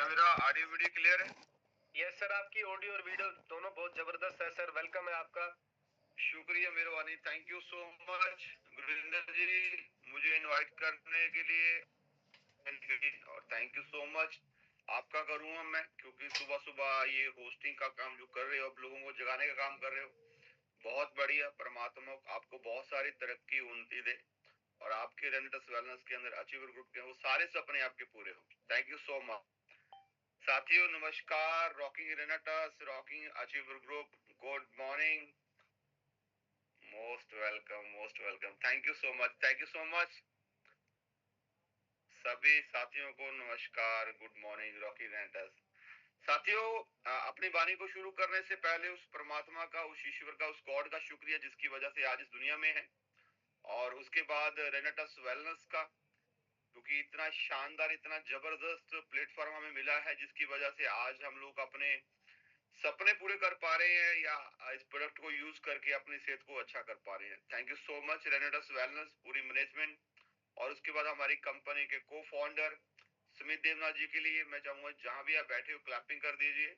क्या मेरा audio video clear है? यस सर, आपकी ऑडियो और वीडियो दोनों बहुत जबरदस्त है सर। वेलकम है आपका। शुक्रिया मेहरबानी, thank you so much Gurinder ji, मुझे इनवाइट करने के लिए। और थैंक यू सो मच आपका करूंगा मैं, क्योंकि सुबह सुबह ये होस्टिंग का काम जो कर रहे हो, आप लोगों को जगाने का काम कर रहे हो, बहुत बढ़िया। परमात्मा आपको बहुत सारी तरक्की उन्नति दे और आपके रेनेटस वेलनेस के अंदर अचीवर ग्रुप के वो सारे सपने आपके पूरे हो। थैंक यू सो मच साथियों, नमस्कार। Rocking रेनेटस, rocking achiever group, good morning, most welcome, most welcome. Thank you so much, thank you so much. सभी साथियों को नमस्कार, गुड मॉर्निंग, रॉकी रेनेटस। साथियों, अपनी वाणी को शुरू करने से पहले उस परमात्मा का, उस ईश्वर का, उस गॉड का शुक्रिया जिसकी वजह से आज इस दुनिया में है, और उसके बाद रेनेटस वेलनेस का, क्योंकि इतना शानदार, इतना जबरदस्त प्लेटफॉर्म हमें मिला है, जिसकी वजह से आज हम लोग अपने सपने पूरे कर पा रहे हैं या इस प्रोडक्ट को यूज करके अपनी सेहत को अच्छा कर पा रहे हैं। Thank you so much रेनेटस wellness, पूरी मैनेजमेंट, और उसके बाद हमारी कंपनी के को फाउंडर सुमित देवनाथ जी के लिए मैं चाहूंगा जहां भी आप बैठे हो क्लैपिंग कर दीजिए।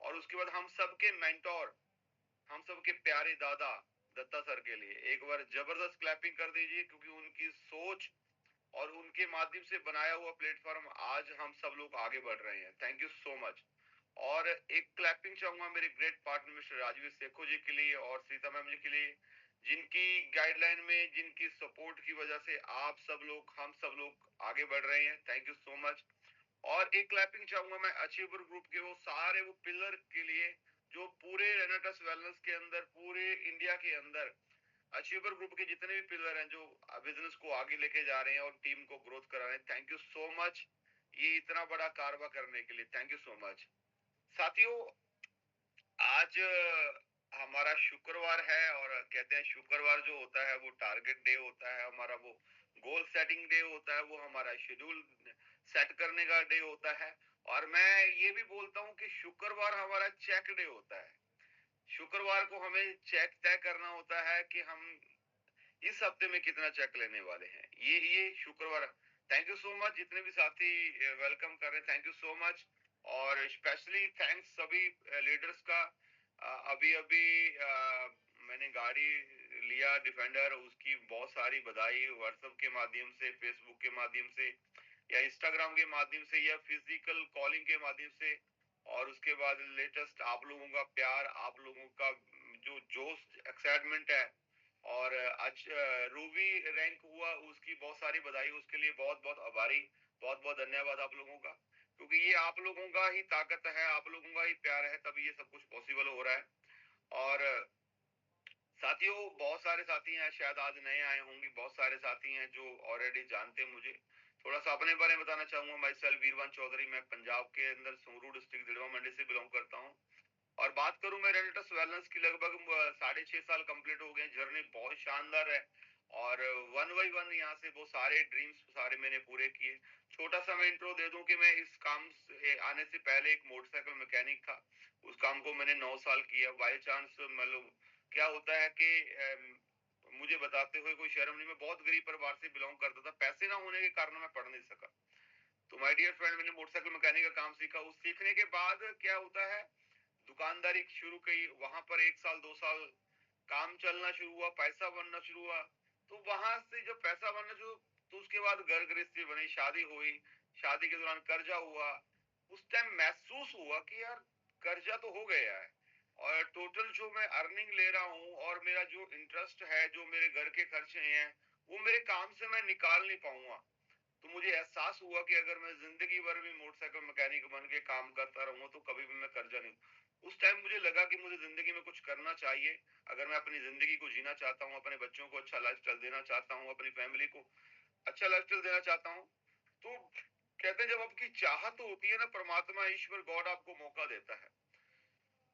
और उसके बाद हम सबके मेंटोर, हम सबके प्यारे दादा दत्ता सर के लिए एक बार जबरदस्त क्लैपिंग कर दीजिए, क्योंकि उनकी सोच और उनके माध्यम से बनाया हुआ प्लेटफॉर्म आज हम सब लोग आगे बढ़ रहे हैं। Thank you so much. और एक क्लैपिंग चाहूंगा मेरे great partner mister Rajveer Sekho ji के लिए और सीता मैम जी के लिए, जिनकी गाइडलाइन में, जिनकी सपोर्ट की वजह से आप सब लोग, हम सब लोग आगे बढ़ रहे हैं। Thank you so much. और एक क्लैपिंग चाहूंगा मैं अचीवर ग्रुप के वो सारे वो पिलर के लिए, जो पूरे रेनेटस वेलनेस के अंदर, पूरे इंडिया के अंदर अचीवर ग्रुप के जितने भी पिलर हैं जो बिजनेस को आगे लेके जा रहे हैं और टीम को ग्रोथ करा रहे हैं। थैंक यू सो मच ये इतना बड़ा कारवा करने के लिए। थैंक यू सो मच साथियों। आज हमारा शुक्रवार है, और कहते हैं शुक्रवार जो होता है वो टारगेट डे होता है हमारा, वो गोल सेटिंग डे होता है, वो हमारा शेड्यूल सेट करने का डे होता है। और मैं ये भी बोलता हूँ कि शुक्रवार हमारा चेक डे होता है। शुक्रवार को हमें चेक तय करना होता है कि हम इस हफ्ते में कितना चेक लेने वाले हैं। ये शुक्रवार। थैंक यू सो मच जितने भी साथी वेलकम कर रहे हैं, थैंक यू सो मच। और स्पेशली थैंक्स सभी लीडर्स का। अभी अभी मैंने गाड़ी लिया डिफेंडर, उसकी बहुत सारी बधाई व्हाट्सएप के माध्यम से, फेसबुक के माध्यम से, या इंस्टाग्राम के माध्यम से, या फिजिकल कॉलिंग के माध्यम से। और उसके बाद लेटेस्ट आप लोगों का प्यार, आप लोगों का जो जोश, एक्साइटमेंट है, और आज रूबी रैंक हुआ, उसकी बहुत सारी बधाई, उसके लिए बहुत बहुत आभारी, बहुत बहुत धन्यवाद आप लोगों का, क्योंकि ये आप लोगों का ही ताकत है, आप लोगों का ही प्यार है, तभी ये सब कुछ पॉसिबल हो रहा है। और साथियों, बहुत सारे साथी हैं, शायद आज नए आए होंगे, बहुत सारे साथी हैं जो ऑलरेडी जानते हैं मुझे। थोड़ा सा अपने बारे में बताना चाहूंगा। माई सेल्फ वीरवान चौधरी, मैं पंजाब के अंदर संगरूर डिस्ट्रिक्ट दिलवा मंडी से बिलोंग करता हूँ। और बात करूं मैं रेनेटस वेलनेस की, लगभग 6.5 साल कंप्लीट हो गए। जर्नी बहुत शानदार है, और वन बाई वन यहाँ से वो सारे ड्रीम्स सारे मैंने पूरे किए। छोटा सा मैं इंट्रो दे दूं कि मैं इस काम से आने से पहले एक मोटरसाइकिल मैकेनिक था। उस काम को मैंने 9 साल किया। बाई चांस मतलब क्या होता है कि मुझे बताते हुए कोई शर्म नहीं, मैं बहुत गरीब परिवार से बिलोंग करता था, पैसे ना होने के कारण मैं पढ़ नहीं सका। तो माय डियर फ्रेंड, मैंने मोटरसाइकिल मैकेनिक का काम सीखा। उस सीखने के बाद क्या होता है, दुकानदारी शुरू की। वहां पर 1 साल 2 साल काम चलना शुरू हुआ, पैसा बनना शुरू हुआ। तो वहां से जब पैसा बनना शुरू, तो उसके बाद घर गृहस्थी बनी, शादी हुई, शादी के दौरान कर्जा हुआ। उस टाइम महसूस हुआ कि यार कर्जा तो हो गया है, और टोटल जो मैं अर्निंग ले रहा हूँ और मेरा जो इंटरेस्ट है, जो मेरे घर के खर्चे हैं, वो मेरे काम से मैं निकाल नहीं पाऊंगा। तो मुझे एहसास हुआ कि अगर मैं जिंदगी भर भी मोटरसाइकिल मैकेनिक बन के काम करता रहूंगा तो कभी भी मैं कर्जा नहीं। उस टाइम मुझे लगा कि मुझे जिंदगी में कुछ करना चाहिए। अगर मैं अपनी जिंदगी को जीना चाहता हूँ, अपने बच्चों को अच्छा लाइफस्टाइल देना चाहता हूँ, अपनी फैमिली को अच्छा लाइफस्टाइल देना चाहता हूँ, तो कहते हैं जब आपकी चाहत होती है ना, परमात्मा ईश्वर गॉड आपको मौका देता है।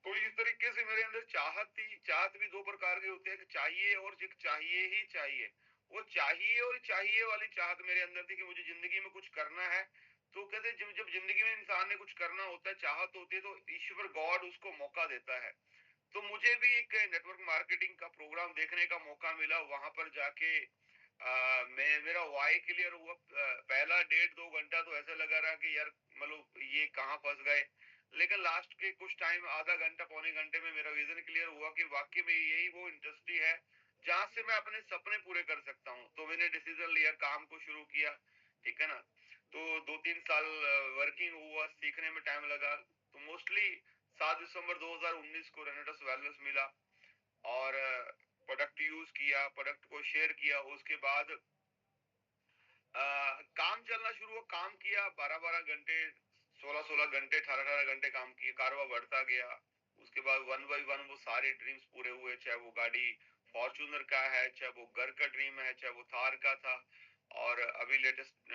तो इस तरीके से मेरे अंदर चाहत थी। चाहत भी दो प्रकार की होती है, कि चाहिए और एक चाहिए ही चाहिए। वो चाहिए और चाहिए वाली चाहत मेरे अंदर थी कि मुझे जिंदगी में कुछ करना है। तो कहते जब जब जिंदगी में इंसान ने कुछ करना होता है, चाहत होती है, तो ईश्वर गॉड उसको मौका देता है। तो मुझे भी एक नेटवर्क मार्केटिंग का प्रोग्राम देखने का मौका मिला। वहां पर जाके मैं मेरा वाई क्लियर हुआ। पहला 1.5-2 घंटा तो ऐसा लगा रहा कि यार मतलब ये कहाँ फंस गए, लेकिन लास्ट के कुछ टाइम आधा घंटा पौने घंटे में मेरा विजन क्लियर हुआ कि वाकई में यही वो इंडस्ट्री है जहां से मैं अपने सपने पूरे कर सकता हूँ। तो मैंने डिसीजन लिया, काम को शुरू किया, ठीक है ना। तो 2-3 साल वर्किंग हुआ, सीखने में टाइम लगा। तो मोस्टली 7 दिसंबर 2019 को रेनेटस वेलनेस मिला और प्रोडक्ट यूज किया, प्रोडक्ट को शेयर किया। उसके बाद काम चलना शुरू हुआ, काम किया 12-12 घंटे, 16-16 घंटे, 18-18 घंटे काम किए, कारोबार बढ़ता गया। उसके बाद वन बाई वन वो सारे ड्रीम्स पूरे हुए, चाहे वो गाड़ी फॉर्चूनर का है, चाहे वो घर का ड्रीम है, चाहे वो थार का था, और अभी लेटेस्ट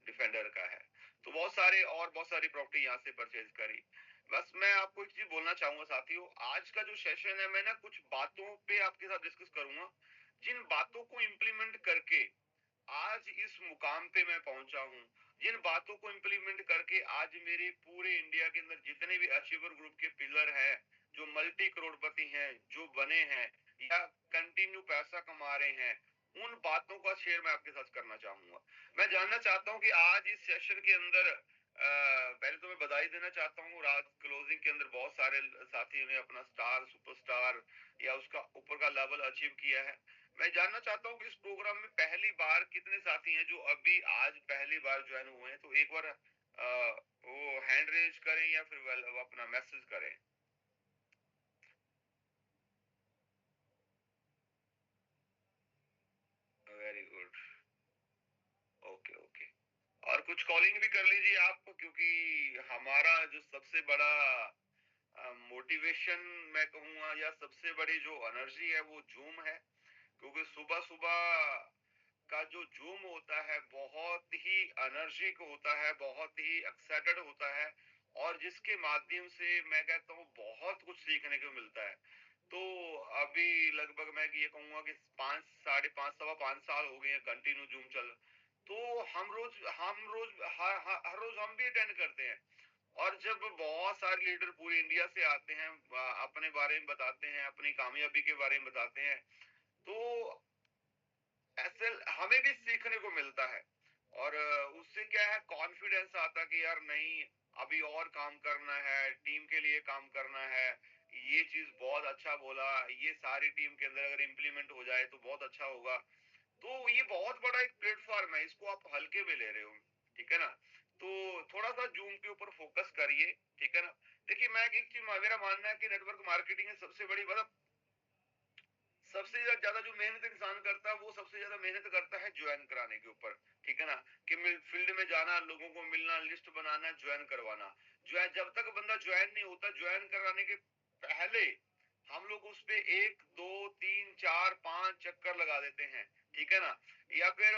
डिफेंडर का है। तो बहुत सारी प्रॉपर्टी यहाँ से परचेज करी। बस मैं आपको एक चीज बोलना चाहूंगा साथियों, आज का जो सेशन है मैं ना कुछ बातों पे आपके साथ डिस्कस करूंगा, जिन बातों को इम्प्लीमेंट करके आज इस मुकाम पे मैं पहुंचा हूँ। जिन बातों को इम्प्लीमेंट करके आज मेरे पूरे इंडिया के अंदर जितने भी अचीवर ग्रुप के पिलर हैं, जो मल्टी करोड़पति हैं, जो बने हैं या कंटिन्यू पैसा कमा रहे हैं, उन बातों का शेयर मैं आपके साथ करना चाहूंगा। मैं जानना चाहता हूं कि आज इस सेशन के अंदर पहले तो मैं बधाई देना चाहता हूँ, रात क्लोजिंग के अंदर बहुत सारे साथियों ने अपना स्टार, सुपरस्टार या उसका ऊपर का लेवल अचीव किया है। मैं जानना चाहता हूँ कि इस प्रोग्राम में पहली बार कितने साथी हैं जो अभी आज पहली बार ज्वाइन हुए हैं। तो एक बार वो हैंड रेज करें या फिर अपना मैसेज करें। Very good. Okay okay. और कुछ कॉलिंग भी कर लीजिए आप, क्योंकि हमारा जो सबसे बड़ा मोटिवेशन मैं कहूँगा या सबसे बड़ी जो एनर्जी है वो जूम है। क्योंकि सुबह सुबह का जो जूम होता है बहुत ही एनर्जिक होता है, बहुत ही एक्साइटेड होता है, और जिसके माध्यम से मैं कहता हूँ बहुत कुछ सीखने को मिलता है। तो अभी लगभग मैं ये कहूंगा कि 5, 5.5, सवा 5 साल हो गए हैं कंटिन्यू जूम चल। तो हम रोज हर रोज हम भी अटेंड करते हैं। और जब बहुत सारे लीडर पूरे इंडिया से आते हैं, अपने बारे में बताते हैं, अपनी कामयाबी के बारे में बताते हैं, तो ऐसे हमें भी सीखने को मिलता है। और उससे क्या है, कॉन्फिडेंस आता कि यार नहीं, अभी और काम करना है, टीम के लिए काम करना है। ये चीज बहुत अच्छा बोला, ये सारी टीम के अंदर अगर इम्प्लीमेंट हो जाए तो बहुत अच्छा होगा। तो ये बहुत बड़ा एक प्लेटफॉर्म है, इसको आप हल्के में ले रहे हो, ठीक है ना। तो थोड़ा सा जूम के ऊपर फोकस करिए, ठीक है ना। देखिए मैं एक चीज, मेरा मानना है कि नेटवर्क मार्केटिंग है सबसे बड़ी, मतलब सबसे ज्यादा जो मेहनत इंसान करता है वो सबसे ज्यादा मेहनत करता है ज्वाइन कराने के ऊपर, ठीक है ना। कि फील्ड में जाना, लोगों को मिलना, लिस्ट बनाना, ज्वाइन करवाना। ज्वाइन जब तक बंदा ज्वाइन नहीं होता, ज्वाइन कराने के पहले हम लोग उस पे 1, 2, 3, 4, 5 चक्कर लगा देते हैं, ठीक है ना। या फिर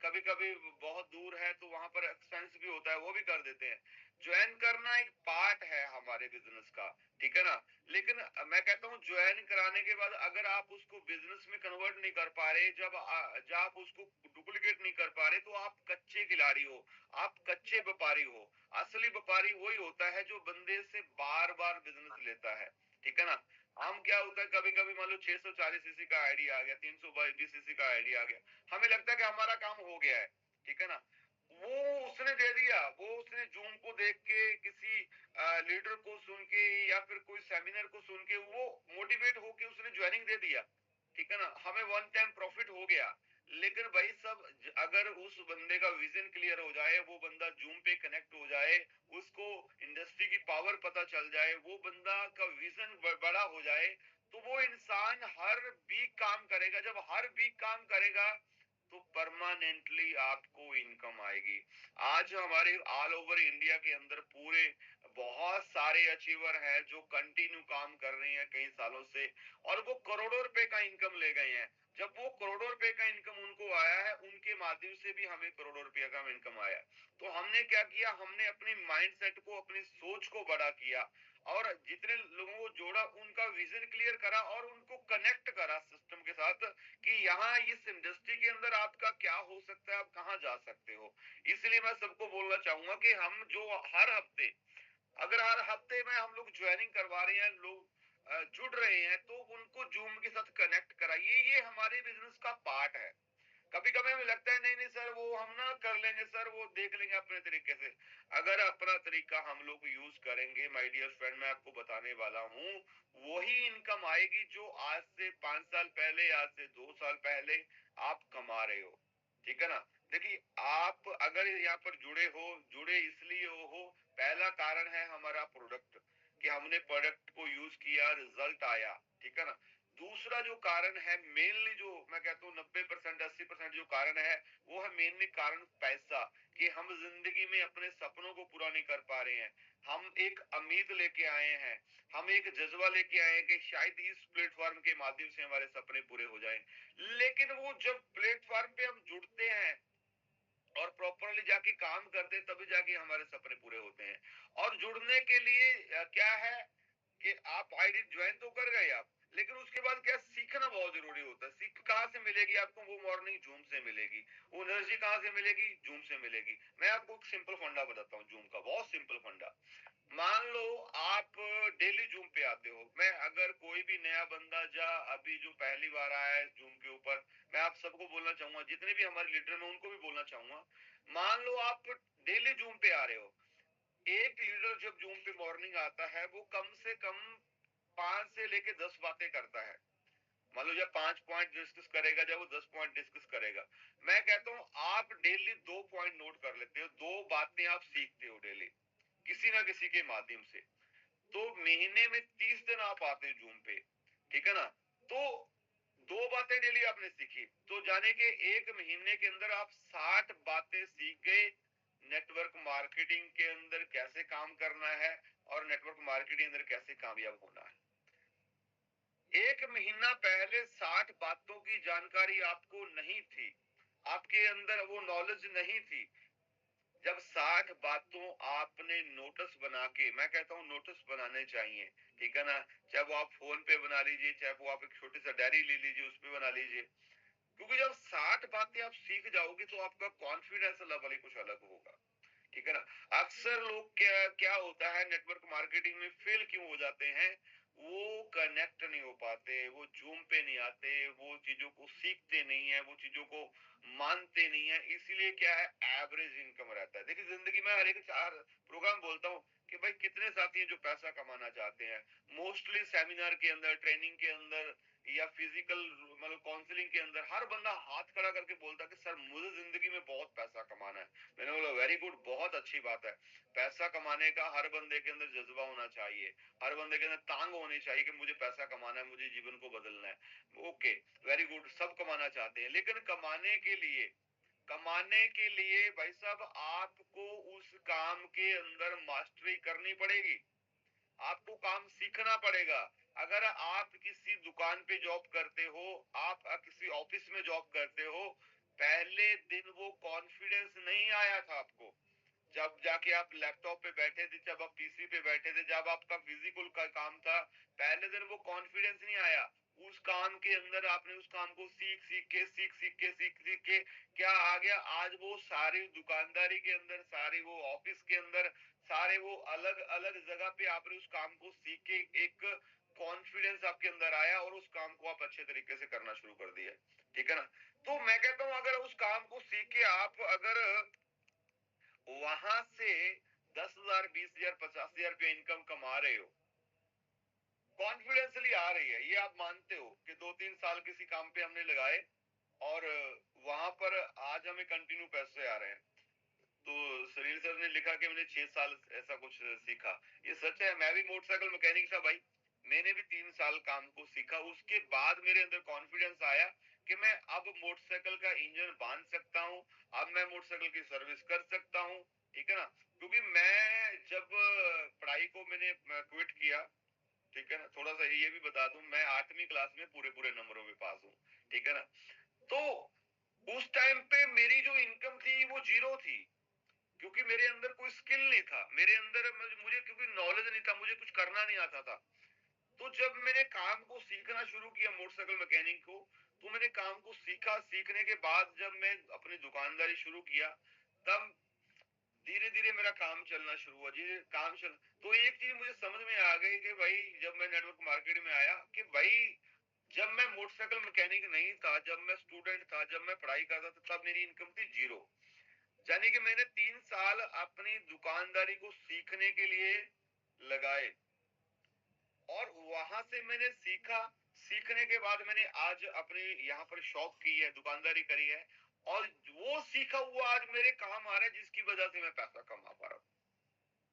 कभी कभी बहुत दूर है तो वहां पर एक्सपेंस भी होता है, वो भी कर देते हैं। ज्वाइन करना एक पार्ट है हमारे बिजनेस का, ठीक है ना। लेकिन मैं कहता हूँ ज्वाइन कराने के बाद अगर आप उसको बिजनेस में कन्वर्ट नहीं कर पा रहे, जब आप उसको डुप्लीकेट नहीं कर पा रहे, तो आप कच्चे खिलाड़ी हो, आप कच्चे व्यापारी हो। असली व्यापारी वही होता है जो बंदे से बार बार बिजनेस लेता है, ठीक है ना। हम क्या होता है, कभी कभी मान लो 640 सीसी का आईडी आ गया, 320 सीसी का आईडी आ गया, हमें लगता है कि हमारा काम हो गया है, ठीक है ना। वो उसने दे दिया, वो उसने जूम को देख के, किसी लीडर को सुन के या फिर कोई सेमिनार को सुन के वो मोटिवेट होके उसने ज्वाइनिंग दे दिया, ठीक है ना। हमें वन टाइम प्रॉफिट हो गया। लेकिन भाई सब, अगर उस बंदे का विजन क्लियर हो जाए, वो बंदा जूम पे कनेक्ट हो जाए, उसको इंडस्ट्री की पावर पता चल जाए, वो बंदा का विजन बड़ा हो जाए, तो वो इंसान हर वीक काम करेगा। जब हर वीक काम करेगा तो परमानेंटली आपको इनकम आएगी। आज हमारे ऑल ओवर इंडिया के अंदर पूरे बहुत सारे अचीवर हैं जो कंटिन्यू काम कर रहे हैं कई सालों से, और वो करोड़ों रुपए का इनकम ले गए हैं। जब वो करोड़ों रुपए का इनकम उनको आया है, उनके माध्यम से भी हमें करोड़ों रुपए का इनकम आया। तो हमने क्या किया, हमने अपने माइंडसेट को, अपनी सोच को बड़ा किया, और जितने लोगों को जोड़ा, उनका विजन क्लियर करा और उनको कनेक्ट करा सिस्टम के साथ कि यहाँ इस इंडस्ट्री के अंदर आपका क्या हो सकता है, आप कहाँ जा सकते हो। इसलिए मैं सबको बोलना चाहूंगा कि हम जो हर हफ्ते, अगर हर हफ्ते में हम लोग ज्वाइनिंग करवा रहे हैं, लोग जुड़ रहे हैं, तो उनको जूम के साथ कनेक्ट कराइए। ये हमारे बिजनेस का पार्ट है। कभी कभी हमें लगता है नहीं नहीं सर वो हम ना कर लेंगे सर, वो देख लेंगे अपने तरीके से। अगर अपना तरीका हम लोग यूज करेंगे माय डियर फ्रेंड, मैं आपको बताने वाला हूँ, वही इनकम आएगी जो आज से 5 साल पहले, आज से 2 साल पहले आप कमा रहे हो। ठीक है ना। देखिए, आप अगर यहाँ पर जुड़े हो, जुड़े इसलिए हो, पहला कारण है हमारा प्रोडक्ट, कि हमने प्रोडक्ट को यूज किया, रिजल्ट आया। ठीक है ना। दूसरा जो कारण है मेनली, जो मैं कहता हूँ 90% 80% जो कारण है, वो है मेनली कारण पैसा, कि हम जिंदगी में अपने सपनों को पूरा नहीं कर पा रहे हैं। हम एक उम्मीद लेके आए हैं, हम एक जज्बा लेके आए हैं कि शायद इस प्लेटफॉर्म के माध्यम से हमारे सपने पूरे हो जाएं। लेकिन वो जब प्लेटफॉर्म पे हम जुड़ते हैं और प्रॉपरली जाके काम करते हैं, तभी जाके हमारे सपने पूरे होते हैं। और जुड़ने के लिए क्या है कि आप आईडी ज्वाइन तो कर गए आप, लेकिन उसके बाद क्या, सीखना बहुत जरूरी होता है। सीख कहाँ से मिलेगी आपको? वो मॉर्निंग जूम से मिलेगी। वो एनर्जी कहाँ से मिलेगी? जूम से मिलेगी। मैं आपको एक सिंपल फंडा बताता हूँ जूम का, बहुत सिंपल फंडा। मान लो आप डेली जूम पे आते हो। मैं अगर कोई भी नया बंदा जा अभी जो पहली बार आया है जूम के ऊपर, मैं आप सबको बोलना चाहूंगा, जितने भी हमारे लीडर मैं उनको भी बोलना चाहूंगा, मान लो आप डेली जूम पे आ रहे हो। एक लीडर जब जूम पे मॉर्निंग आता है, वो कम से कम 5 से लेके 10 बातें करता है। मान लो जब 5 पॉइंट डिस्कस करेगा, जब वो 10 पॉइंट डिस्कस करेगा, मैं कहता हूँ आप डेली 2 पॉइंट नोट कर लेते हो, 2 बातें आप सीखते हो डेली किसी ना किसी के माध्यम से। तो महीने में 30 दिन आप आते हो जूम पे। ठीक है ना। तो 2 बातें डेली आपने सीखी, तो जाने के 1 महीने के अंदर आप 60 बातें सीख गए। नेटवर्क मार्केटिंग के अंदर कैसे काम करना है और नेटवर्क मार्केटिंग अंदर कैसे कामयाब होना है। 1 महीना पहले 60 बातों की जानकारी आपको नहीं थी, आपके अंदर वो नॉलेज नहीं थी। जब 60 बातों आपने नोटिस बना के, मैं कहता हूँ नोटिस बनाने चाहिए, ठीक है ना, चाहे वो आप फोन पे बना लीजिए, चाहे वो आप एक छोटी सा डायरी ले लीजिए उस पे बना लीजिए। क्योंकि जब 60 बातें आप सीख जाओगे तो आपका कॉन्फिडेंस लेवल ही कुछ अलग होगा। ठीक है ना। अक्सर लोग क्या क्या होता है, नेटवर्क मार्केटिंग में फेल क्यों हो जाते हैं? वो कनेक्ट नहीं हो पाते, वो जूम पे नहीं आते, वो चीजों को सीखते नहीं है, वो चीजों को मानते नहीं है, इसीलिए क्या है, एवरेज इनकम रहता है। देखिए, जिंदगी में हर एक चार प्रोग्राम बोलता हूँ कि भाई कितने साथी हैं जो पैसा कमाना चाहते हैं। मोस्टली सेमिनार के अंदर, ट्रेनिंग के अंदर या फिजिकल मतलब काउंसलिंग के अंदर हर बंदा हाथ खड़ा करके बोलता है कि सर मुझे जिंदगी में बहुत पैसा कमाना है। मैंने बोला वेरी गुड, बहुत अच्छी बात है। पैसा कमाने का हर बंदे के अंदर जज्बा होना चाहिए, हर बंदे के अंदर तांग होनी चाहिए कि मुझे पैसा कमाना है, मुझे जीवन को बदलना है। ओके, वेरी गुड, सब कमाना चाहते हैं, लेकिन कमाने के लिए भाई साहब आपको उस काम के अंदर मास्टरी करनी पड़ेगी, आपको काम सीखना पड़ेगा। अगर आप किसी दुकान पे जॉब करते हो, आप किसी ऑफिस में जॉब करते हो, पहले दिन वो कॉन्फिडेंस नहीं आया था आपको, जब जाके आप लैपटॉप पे बैठे थे, जब आप पीसी पे बैठे थे, जब आपका फिजिकल का काम था, पहले दिन वो कॉन्फिडेंस नहीं आया। उस काम के अंदर आपने उस काम को सीख सीख के क्या आ गया, आज वो सारी दुकानदारी के अंदर, सारी वो ऑफिस के अंदर, सारे वो अलग अलग जगह पे आपने उस काम को सीख के एक कॉन्फिडेंस आपके अंदर आया और उस काम को आप अच्छे तरीके से करना शुरू कर दिया। ठीक है ना। तो मैं कहता हूं अगर उस काम को सीख के आप अगर वहां से 10,000 20,000 50,000 रुपया इनकम कमा रहे हो, कॉन्फिडेंसली आ रही है, ये आप मानते हो कि 2-3 साल किसी काम पे हमने लगाए और वहां पर आज हमें कंटिन्यू पैसे आ रहे हैं। तो सुनील सर ने लिखा कि मैंने 6 साल ऐसा कुछ सीखा। ये सच है, मैं भी मोटरसाइकिल मैकेनिक था भाई। मैंने भी 3 साल काम को सीखा, उसके बाद मेरे अंदर कॉन्फिडेंस आया कि मैं अब मोटरसाइकिल का इंजन बांध सकता हूँ, अब मैं मोटरसाइकिल की सर्विस कर सकता हूँ। ठीक है ना। क्योंकि मैं जब पढ़ाई को मैंने क्विट किया, ठीक है ना, थोड़ा सा ये भी बता दूं, मैं 8वीं क्लास में पूरे पूरे नंबरों में पास हूँ। ठीक है ना। तो उस टाइम पे मेरी जो इनकम थी वो जीरो थी, क्योंकि मेरे अंदर कोई स्किल नहीं था, मेरे अंदर मुझे क्योंकि नॉलेज नहीं था, मुझे कुछ करना नहीं आता था। तो जब मैंने काम को सीखना शुरू किया मोटरसाइकिल मैकेनिक को, तो मैंने काम को सीखा, सीखने के बाद जब मैं अपनी दुकानदारी शुरू किया, तब धीरे धीरे मेरा काम चलना शुरू हुआ। धीरे काम चल, तो एक चीज मुझे समझ में आ गई कि भाई जब मैं नेटवर्क मार्केटिंग में आया कि भाई जब मैं मोटरसाइकिल मैकेनिक नहीं था, जब मैं स्टूडेंट था, जब मैं पढ़ाई करता था, तब मेरी इनकम थी जीरो। यानी कि मैंने 3 साल अपनी दुकानदारी को सीखने के लिए लगाए, और वहां से मैंने सीखा। सीखने के बाद मैंने आज अपने यहाँ पर शॉप की है, दुकानदारी करी है, और वो सीखा हुआ आज मेरे काम आ रहा है, जिसकी वजह से मैं पैसा कमा पा रहा हूँ।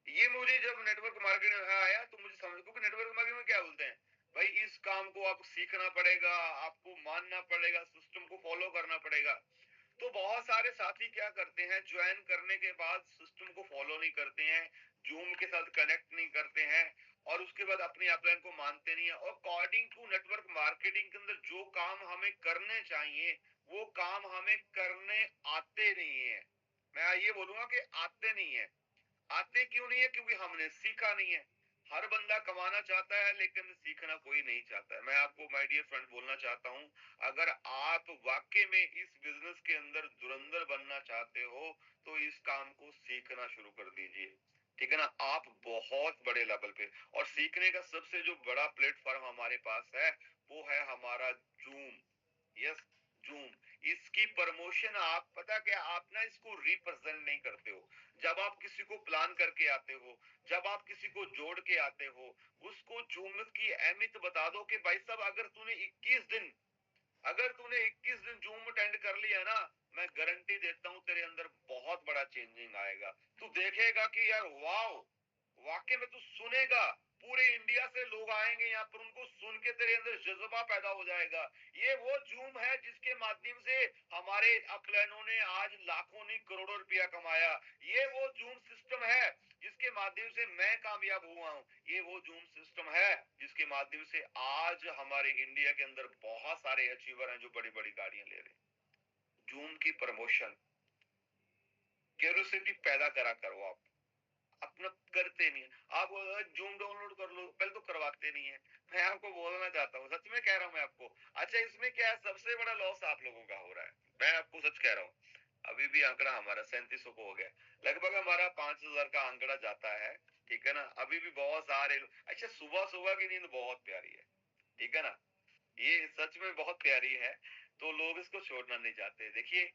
ये मुझे जब नेटवर्क मार्केटिंग में आया तो मुझे समझ, क्योंकि नेटवर्क मार्केटिंग में क्या बोलते हैं, भाई इस काम को आपको सीखना पड़ेगा, आपको मानना पड़ेगा, सिस्टम को फॉलो करना पड़ेगा। तो बहुत सारे साथी क्या करते हैं, ज्वाइन करने के बाद सिस्टम को फॉलो नहीं करते हैं, जूम के साथ कनेक्ट नहीं करते हैं, और उसके बाद अपनी अपलाइन को मानते नहीं है, और अकॉर्डिंग टू नेटवर्क मार्केटिंग के अंदर जो काम हमें करने चाहिए वो काम हमें करने आते नहीं है। मैं ये बोलूंगा कि आते नहीं है। आते क्यों नहीं है? क्योंकि हमने सीखा नहीं है। हर बंदा कमाना चाहता है, लेकिन सीखना कोई नहीं चाहता है। मैं आपको माय डियर फ्रेंड बोलना चाहता हूं, अगर आप वाकई में इस बिजनेस के अंदर धुरंधर बनना चाहते हो तो इस काम को सीखना शुरू कर दीजिए। ठीक है ना? आप बहुत बड़े लेवल पे, और सीखने का सबसे जो बड़ा प्लेटफॉर्म हमारे पास है वो है हमारा जूम। Yes, zoom. इसकी प्रमोशन, आप पता क्या, आप ना इसको रिप्रेजेंट नहीं करते हो। जब आप किसी को प्लान करके आते हो, जब आप किसी को जोड़ के आते हो, उसको जूम की अहमियत बता दो कि भाई साहब, अगर तूने 21 दिन जूम अटेंड कर लिया ना, मैं गारंटी देता हूं तेरे अंदर बहुत बड़ा चेंजिंग आएगा। तू देखेगा कि यार वाओ, वाकई में तू सुनेगा, पूरे इंडिया से लोग आएंगे यहाँ पर, उनको सुन के तेरे अंदर जज्बा पैदा हो जाएगा। ये वो जूम है जिसके माध्यम से हमारे अपलाइनों ने आज लाखों नहीं करोड़ों रुपया कमाया। ये वो जूम सिस्टम है जिसके माध्यम से मैं कामयाब हुआ हूँ। ये वो जूम सिस्टम है जिसके माध्यम से आज हमारे इंडिया के अंदर बहुत सारे अचीवर हैं जो बड़ी बड़ी गाड़ियां ले रहे हैं। जूम की प्रमोशन, क्यूरियोसिटी पैदा करा करो आप, अपना करते नहीं है। आप जूम डाउनलोड कर लो, पहले तो करवाते नहीं है। मैं आपको बोलना चाहता हूँ, सच में कह रहा हूँ मैं आपको। अच्छा, इसमें क्या है, सबसे बड़ा लॉस आप लोगों का हो रहा है, मैं आपको सच कह रहा हूँ। अभी भी आंकड़ा हमारा 3700 को हो गया, लगभग हमारा 5000 का आंकड़ा जाता है। ठीक है ना? अभी भी बहुत सारे अच्छा, सुबह सुबह की नींद बहुत प्यारी है। ठीक है ना? ये सच में बहुत प्यारी है। तो लोग इसको छोड़ना नहीं चाहते। देखिए,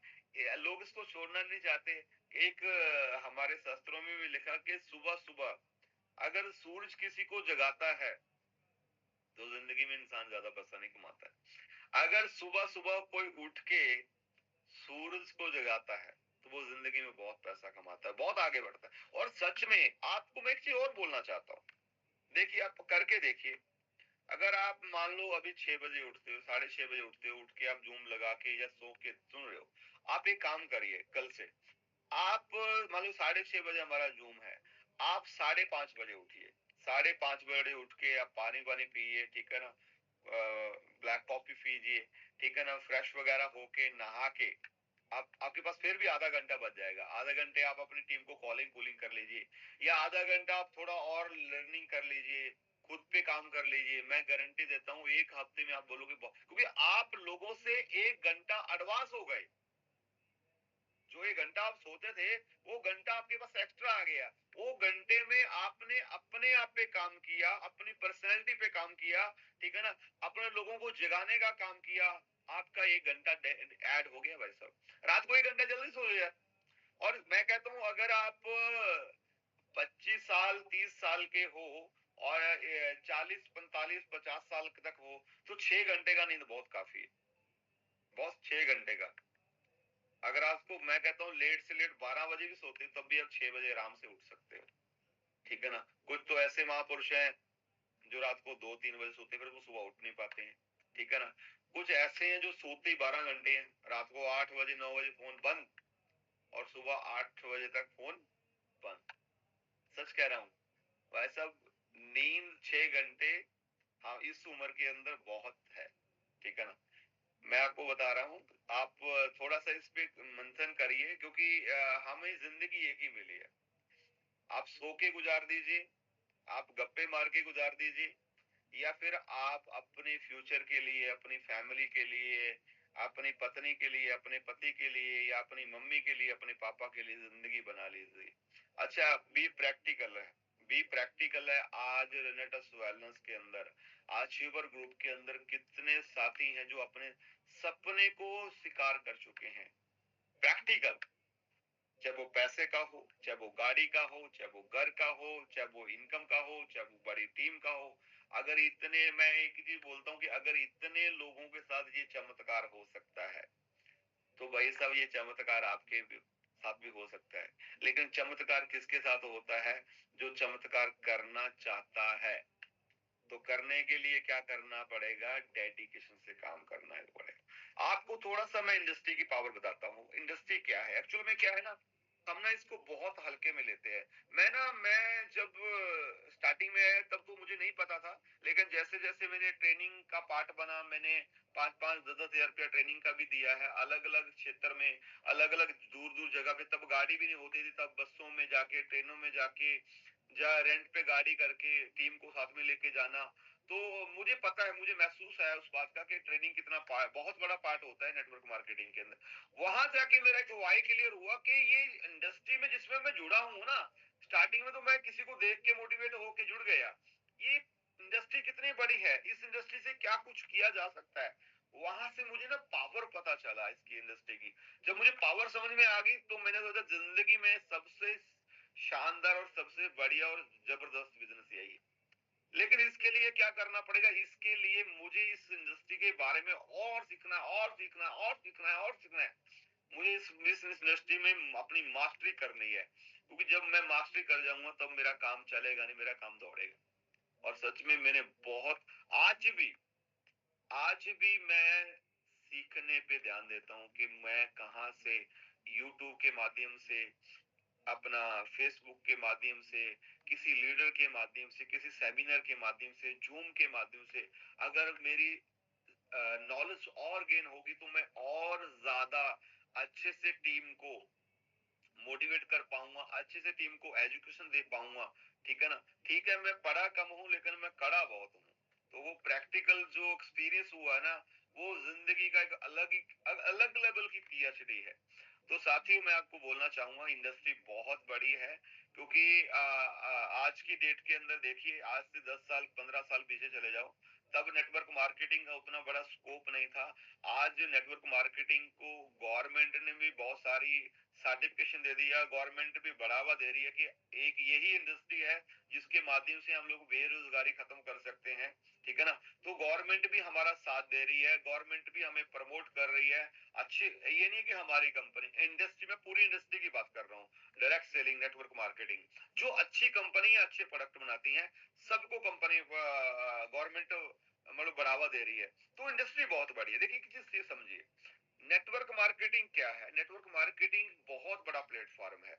लोग इसको छोड़ना नहीं चाहते। एक हमारे शास्त्रों में भी लिखा कि सुबह सुबह अगर सूरज किसी को जगाता है तो जिंदगी में इंसान ज्यादा पैसा नहीं कमाता है। अगर सुबह सुबह कोई उठ के सूरज को जगाता है तो वो जिंदगी में बहुत पैसा कमाता है, बहुत आगे बढ़ता है। और सच में आपको मैं एक चीज और बोलना चाहता हूँ। देखिए, आप करके देखिए। अगर आप मान लो अभी 6 बजे उठते हो, 6:30 बजे उठते हो, उठ के आप जूम लगा के या सो के सुन रहे हो, आप एक काम करिए, कल से आप मान लो 6:30 बजे हमारा जूम है, आप 5:30 बजे उठिए। 5:30 बजे उठ के आप पानी पानी पिए, ठीक है ना, ब्लैक कॉफी पीजिए, ठीक है ना, फ्रेश वगैरह होके नहा के आप, आपके पास फिर भी आधा घंटा बच जाएगा। आधा घंटे आप अपनी टीम को कॉलिंग कूलिंग कर लीजिए, या आधा घंटा आप थोड़ा और लर्निंग कर लीजिए, खुद पे काम कर लीजिए। मैं गारंटी देता हूँ एक हफ्ते में आप बोलोगे, क्योंकि आप लोगों से 1 घंटा एडवांस हो गए। जो 1 घंटा आप सोते थे, वो घंटा आपके पास एक्स्ट्रा आ गया। वो घंटे में आपने अपने आप पे काम किया, अपनी पर्सनैलिटी पे काम किया, ठीक है ना, अपने लोगों को जगाने का काम किया। आपका 1 घंटा ऐड हो गया भाई साहब। रात को 1 घंटा जल्दी सो जाए। और मैं कहता हूँ, अगर आप 25 साल 30 साल के हो, और 40 45 50 साल तक हो, तो 6 घंटे का नींद बहुत काफी है। बस 6 घंटे का। अगर आपको मैं कहता हूँ लेट से लेट 12 बजे भी सोते हो, तब भी आप 6 बजे आराम से उठ सकते हो। ठीक है ना? कुछ तो ऐसे महापुरुष हैं जो रात को 2 3 बजे सोते हैं, फिर वो सुबह उठ नहीं पाते हैं। ठीक है ना? कुछ ऐसे हैं जो सोते ही 12 घंटे हैं, रात को 8 बजे 9 बजे फोन बंद, और सुबह 8 बजे तक फोन बंद। सच कह रहा हूँ भाई साहब, नींद 6 घंटे, हाँ, इस उम्र के अंदर बहुत है। ठीक है ना? मैं आपको बता रहा हूँ, आप थोड़ा सा इस पे मंथन करिए, क्योंकि हमें जिंदगी एक ही मिली है। आप सो के गुजार दीजिए, आप गप्पे मार के गुजार दीजिए, या फिर आप अपने फ्यूचर के लिए, अपनी फैमिली के लिए, अपनी पत्नी के लिए, अपने पति के लिए, या अपनी मम्मी के लिए, अपने पापा के लिए जिंदगी बना लीजिए। अच्छा, बी प्रैक्टिकल है। बी प्रैक्टिकल है आज रेनेटस वेलनेस के अंदर। अचीवर ग्रुप के अंदर कितने साथी हैं जो अपने सपने को साकार कर चुके हैं, प्रैक्टिकल, चाहे वो पैसे का हो, चाहे वो गाड़ी का हो, चाहे वो घर का हो, चाहे वो इनकम का हो, चाहे वो बड़ी टीम का हो। अगर इतने, मैं एक चीज बोलता हूँ कि अगर इतने लोगों के साथ ये चमत्कार हो सकता है, तो भाई साहब ये चमत्कार आपके भी साथ भी हो सकता है। लेकिन चमत्कार किसके साथ होता है? जो चमत्कार करना चाहता है। तो करने के लिए क्या करना पड़ेगा? डेडिकेशन से काम करना पड़ेगा। आपको थोड़ा सा मैं इंडस्ट्री की पावर बताता हूँ। इंडस्ट्री क्या है एक्चुअल में, क्या है ना, हम ना इसको बहुत हल्के में लेते हैं। मैं जब स्टार्टिंग में आया तब तो मुझे नहीं पता था, लेकिन जैसे जैसे मैंने ट्रेनिंग का पार्ट बना, मैंने 5-5, 10-10 हजार रुपया ट्रेनिंग का भी दिया है अलग अलग क्षेत्र में, अलग अलग दूर दूर जगह पे। तब गाड़ी भी नहीं होती थी, तब बसों में जाके, ट्रेनों में जाके, जा रेंट पे गाड़ी करके टीम को साथ में लेके जाना। तो मुझे पता है, मुझे महसूस आया उस बात का कि ट्रेनिंग कितना बहुत बड़ा पार्ट होता है नेटवर्क मार्केटिंग के अंदर। वहां जाके मेरा एक वाई क्लियर हुआ कि ये इंडस्ट्री में जिसमें मैं जुड़ा हूं ना, स्टार्टिंग में तो मैं किसी को देख के मोटिवेट होके जुड़ गया। ये इंडस्ट्री कितनी बड़ी है, इस इंडस्ट्री से क्या कुछ किया जा सकता है, वहां से मुझे ना पावर पता चला इसकी इंडस्ट्री की। जब मुझे पावर समझ में आ गई तो मैंने सोचा जिंदगी में सबसे शानदार और सबसे बढ़िया और जबरदस्त बिजनेस यही है। लेकिन इसके लिए क्या करना पड़ेगा? इसके लिए मुझे इस इंडस्ट्री के बारे में और सीखना है, और सीखना है, और सीखना है, और सीखना है। मुझे इस इंडस्ट्री में अपनी मास्टरी करनी है, क्योंकि जब मैं मास्टरी कर जाऊंगा तब मेरा काम चलेगा नहीं, मेरा काम दौड़ेगा। और सच में मैंने बहुत, आज भी आज भी मैं सीखने पे ध्यान देता हूँ कि मैं कहाँ से, यूट्यूब के माध्यम से, अपना फेसबुक के माध्यम से, किसी लीडर के माध्यम से, किसी सेमिनार के माध्यम से, जूम के माध्यम से, अगर मेरी नॉलेज और गेन होगी तो मैं और ज्यादा अच्छे से टीम को मोटिवेट कर पाऊंगा, अच्छे से टीम को एजुकेशन दे पाऊंगा। ठीक है ना? ठीक है, मैं पढ़ा कम हूं लेकिन मैं कड़ा बहुत हूँ। तो वो प्रैक्टिकल जो एक्सपीरियंस हुआ है ना, वो जिंदगी का एक अलग लेवल की पीएचडी है। तो साथियों, मैं आपको बोलना चाहूंगा इंडस्ट्री बहुत बड़ी है, क्योंकि आज की डेट के अंदर देखिए, आज से 10 साल 15 साल पीछे चले जाओ, तब नेटवर्क मार्केटिंग का उतना बड़ा स्कोप नहीं था। आज नेटवर्क मार्केटिंग को गवर्नमेंट ने भी बहुत सारी सर्टिफिकेशन दे दिया, गवर्नमेंट भी बढ़ावा दे रही है कि एक यही इंडस्ट्री है जिसके माध्यम से हम लोग बेरोजगारी खत्म कर सकते हैं। ठीक है ना? तो गवर्नमेंट भी हमारा साथ दे रही है, गवर्नमेंट भी हमें प्रमोट कर रही है। अच्छी, ये नहीं कि हमारी कंपनी, इंडस्ट्री में पूरी इंडस्ट्री की बात कर रहा हूँ, डायरेक्ट सेलिंग, नेटवर्क मार्केटिंग, जो अच्छी कंपनी है, अच्छे प्रोडक्ट बनाती है, सबको कंपनी गवर्नमेंट मतलब बढ़ावा दे रही है। तो इंडस्ट्री बहुत बड़ी है। देखिए एक चीज समझिए, नेटवर्क मार्केटिंग क्या है? नेटवर्क मार्केटिंग बहुत बड़ा प्लेटफॉर्म है,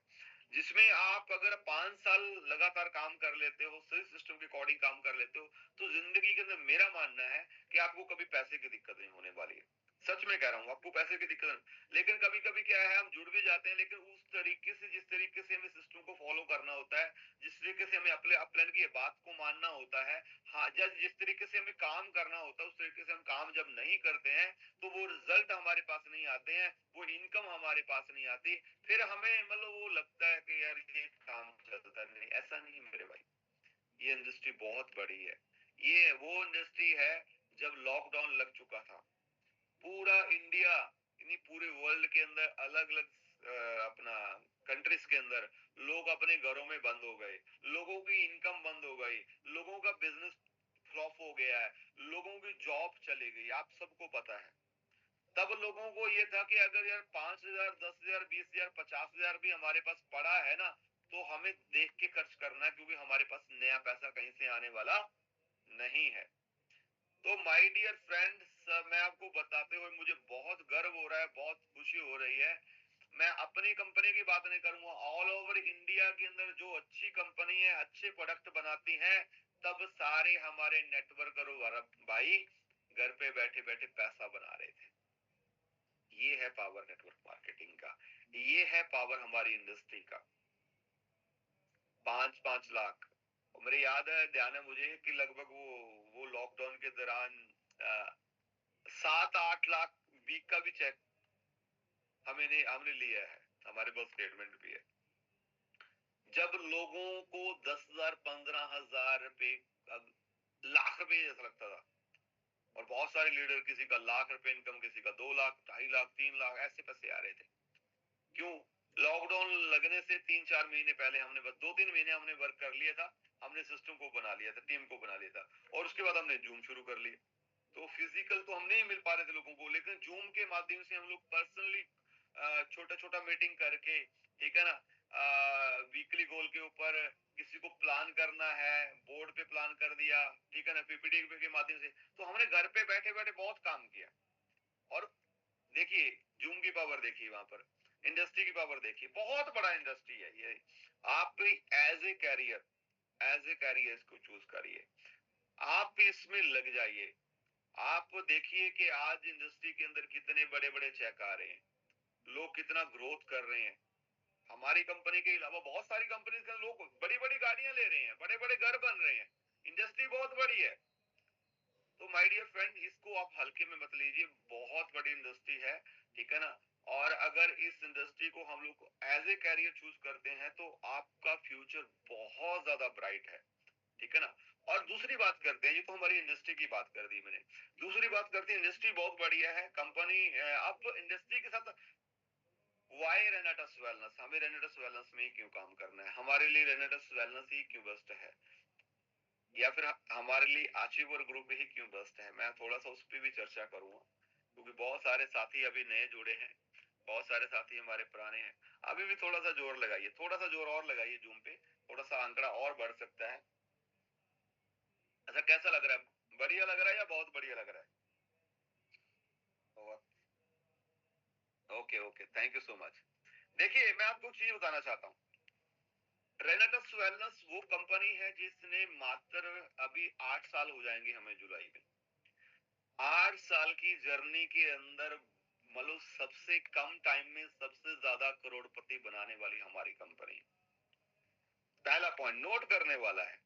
जिसमें आप अगर 5 साल लगातार काम कर लेते हो, सही सिस्टम के अकॉर्डिंग काम कर लेते हो, तो जिंदगी के अंदर मेरा मानना है कि आपको कभी पैसे की दिक्कत नहीं होने वाली है। सच में कह रहा हूँ, आपको पैसे की दिक्कत नहीं। लेकिन कभी कभी क्या है, हम जुड़ भी जाते हैं, लेकिन उस तरीके से, जिस तरीके से हमें सिस्टम को फॉलो करना होता है, जिस तरीके से हमें अपने अपलाइन की बात को मानना होता है, हाँ, जिस तरीके से हमें काम करना होता है, उस तरीके से हम काम जब नहीं करते हैं, तो वो रिजल्ट हमारे पास नहीं आते हैं, वो इनकम हमारे पास नहीं आती। फिर हमें मतलब वो लगता है कि यार ये काम चलता नहीं। ऐसा नहीं मेरे भाई, ये इंडस्ट्री बहुत बड़ी है। ये वो इंडस्ट्री है, जब लॉकडाउन लग चुका था, पूरा इंडिया, यानी पूरे वर्ल्ड के अंदर अलग अलग अपना कंट्रीज के अंदर लोग अपने घरों में बंद हो गए, लोगों की इनकम बंद हो गई, लोगों का बिजनेस फ्लॉप हो गया है, लोगों की जॉब चली गई, आप सबको पता है। तब लोगों को ये था कि अगर यार 5,000, 10,000, 20,000, 50,000 भी हमारे पास पड़ा है ना, तो हमें देख के खर्च करना है, क्योंकि हमारे पास नया पैसा कहीं से आने वाला नहीं है। तो माय डियर फ्रेंड्स, मैं आपको बताते हुए मुझे बहुत गर्व हो रहा है, बहुत खुशी हो रही है। मैं अपनी कंपनी की बात नहीं करूंगा, ऑल ओवर इंडिया के अंदर जो अच्छी कंपनी है, अच्छे प्रोडक्ट बनाती है, तब सारे हमारे नेटवर्कर भाई घर पे बैठे बैठे पैसा बना रहे थे। ये है पावर नेटवर्क मार्केटिंग का, ये है पावर हमारी इंडस्ट्री का। 5-5 लाख, और मेरे याद है, ध्यान है मुझे कि लगभग वो लॉकडाउन के दौरान 7-8 लाख वीक का भी चेक हमने लिया है, हमारे पास स्टेटमेंट भी है। जब लोगों को 10,000 15,000 रुपए लाख रुपए जैसा लगता था। और बहुत सारे लीडर, किसी का लाख रुपए इनकम, किसी का 2 लाख, 2.5 लाख, 3 लाख, ऐसे पैसे आ रहे थे। क्यों? लॉकडाउन लगने से 3-4 महीने पहले हमने बस 2-3 महीने हमने वर्क कर लिया था, हमने सिस्टम को बना लिया था, टीम को बना लिया था, और उसके बाद हमने जूम शुरू कर लिया। तो फिजिकल तो हम नहीं मिल पा रहे थे लोगों को, लेकिन जूम के माध्यम से हम लोग पर्सनली छोटा छोटा मीटिंग करके, ठीक है ना, वीकली गोल के ऊपर किसी को प्लान करना है, बोर्ड पे प्लान कर दिया, ठीक है ना, पीपीटी के माध्यम से। तो हमने घर पे बैठे बैठे बहुत काम किया। और देखिए, जूम की पावर देखिए, वहां पर इंडस्ट्री की पावर देखिए, बहुत बड़ा इंडस्ट्री है ये। आप एज ए कैरियर इसको चूज करिए, आप इसमें लग जाइए। आप देखिए कि आज इंडस्ट्री के अंदर कितने बड़े बड़े चेक आ रहे हैं, लोग कितना ग्रोथ कर रहे हैं। हमारी कंपनी के अलावा बहुत सारी कंपनी के लोग बड़ी बड़ी गाड़ियां ले रहे हैं, बड़े बड़े घर बन रहे हैं, इंडस्ट्री बहुत बड़ी है। तो माय डियर फ्रेंड, इसको आप हल्के में मत लीजिए, बहुत बड़ी इंडस्ट्री है, ठीक है ना। और अगर इस इंडस्ट्री को हम लोग एज ए कैरियर चूज करते हैं तो आपका फ्यूचर बहुत ज्यादा ब्राइट है, ठीक है ना। और दूसरी बात करते हैं, ये तो हमारी इंडस्ट्री की बात कर दी मैंने। दूसरी बात करते हैं, इंडस्ट्री बहुत बढ़िया है, कंपनी। अब इंडस्ट्री के साथ वाई रेनेटस वेलनेस, हमें रेनेटस वेलनेस में ही क्यों काम करना है, हमारे लिए रेनेटस वेलनेस ही क्यों बेस्ट है, या फिर हमारे लिए अचीवर ग्रुप ही क्यों बेस्ट है। मैं थोड़ा सा उस पर भी चर्चा करूंगा, क्योंकि बहुत सारे साथी अभी नए जुड़े हैं, बहुत सारे साथी हमारे पुराने हैं। अभी भी थोड़ा सा जोर लगाइए, थोड़ा सा जोर और लगाइए जूम पे, थोड़ा सा आंकड़ा और बढ़ सकता है। अच्छा, कैसा लग रहा है? बढ़िया लग रहा है या बहुत बढ़िया लग रहा है? Okay okay, thank you so much. देखिए, मैं आपको चीज बताना चाहता हूँ, रेनेटस वेलनेस वो कंपनी है जिसने मात्र अभी 8 साल हो जाएंगे हमें जुलाई में। 8 साल की जर्नी के अंदर, मतलब सबसे कम टाइम में सबसे ज्यादा करोड़पति बनाने वाली हमारी कंपनी। पहला पॉइंट नोट करने वाला है।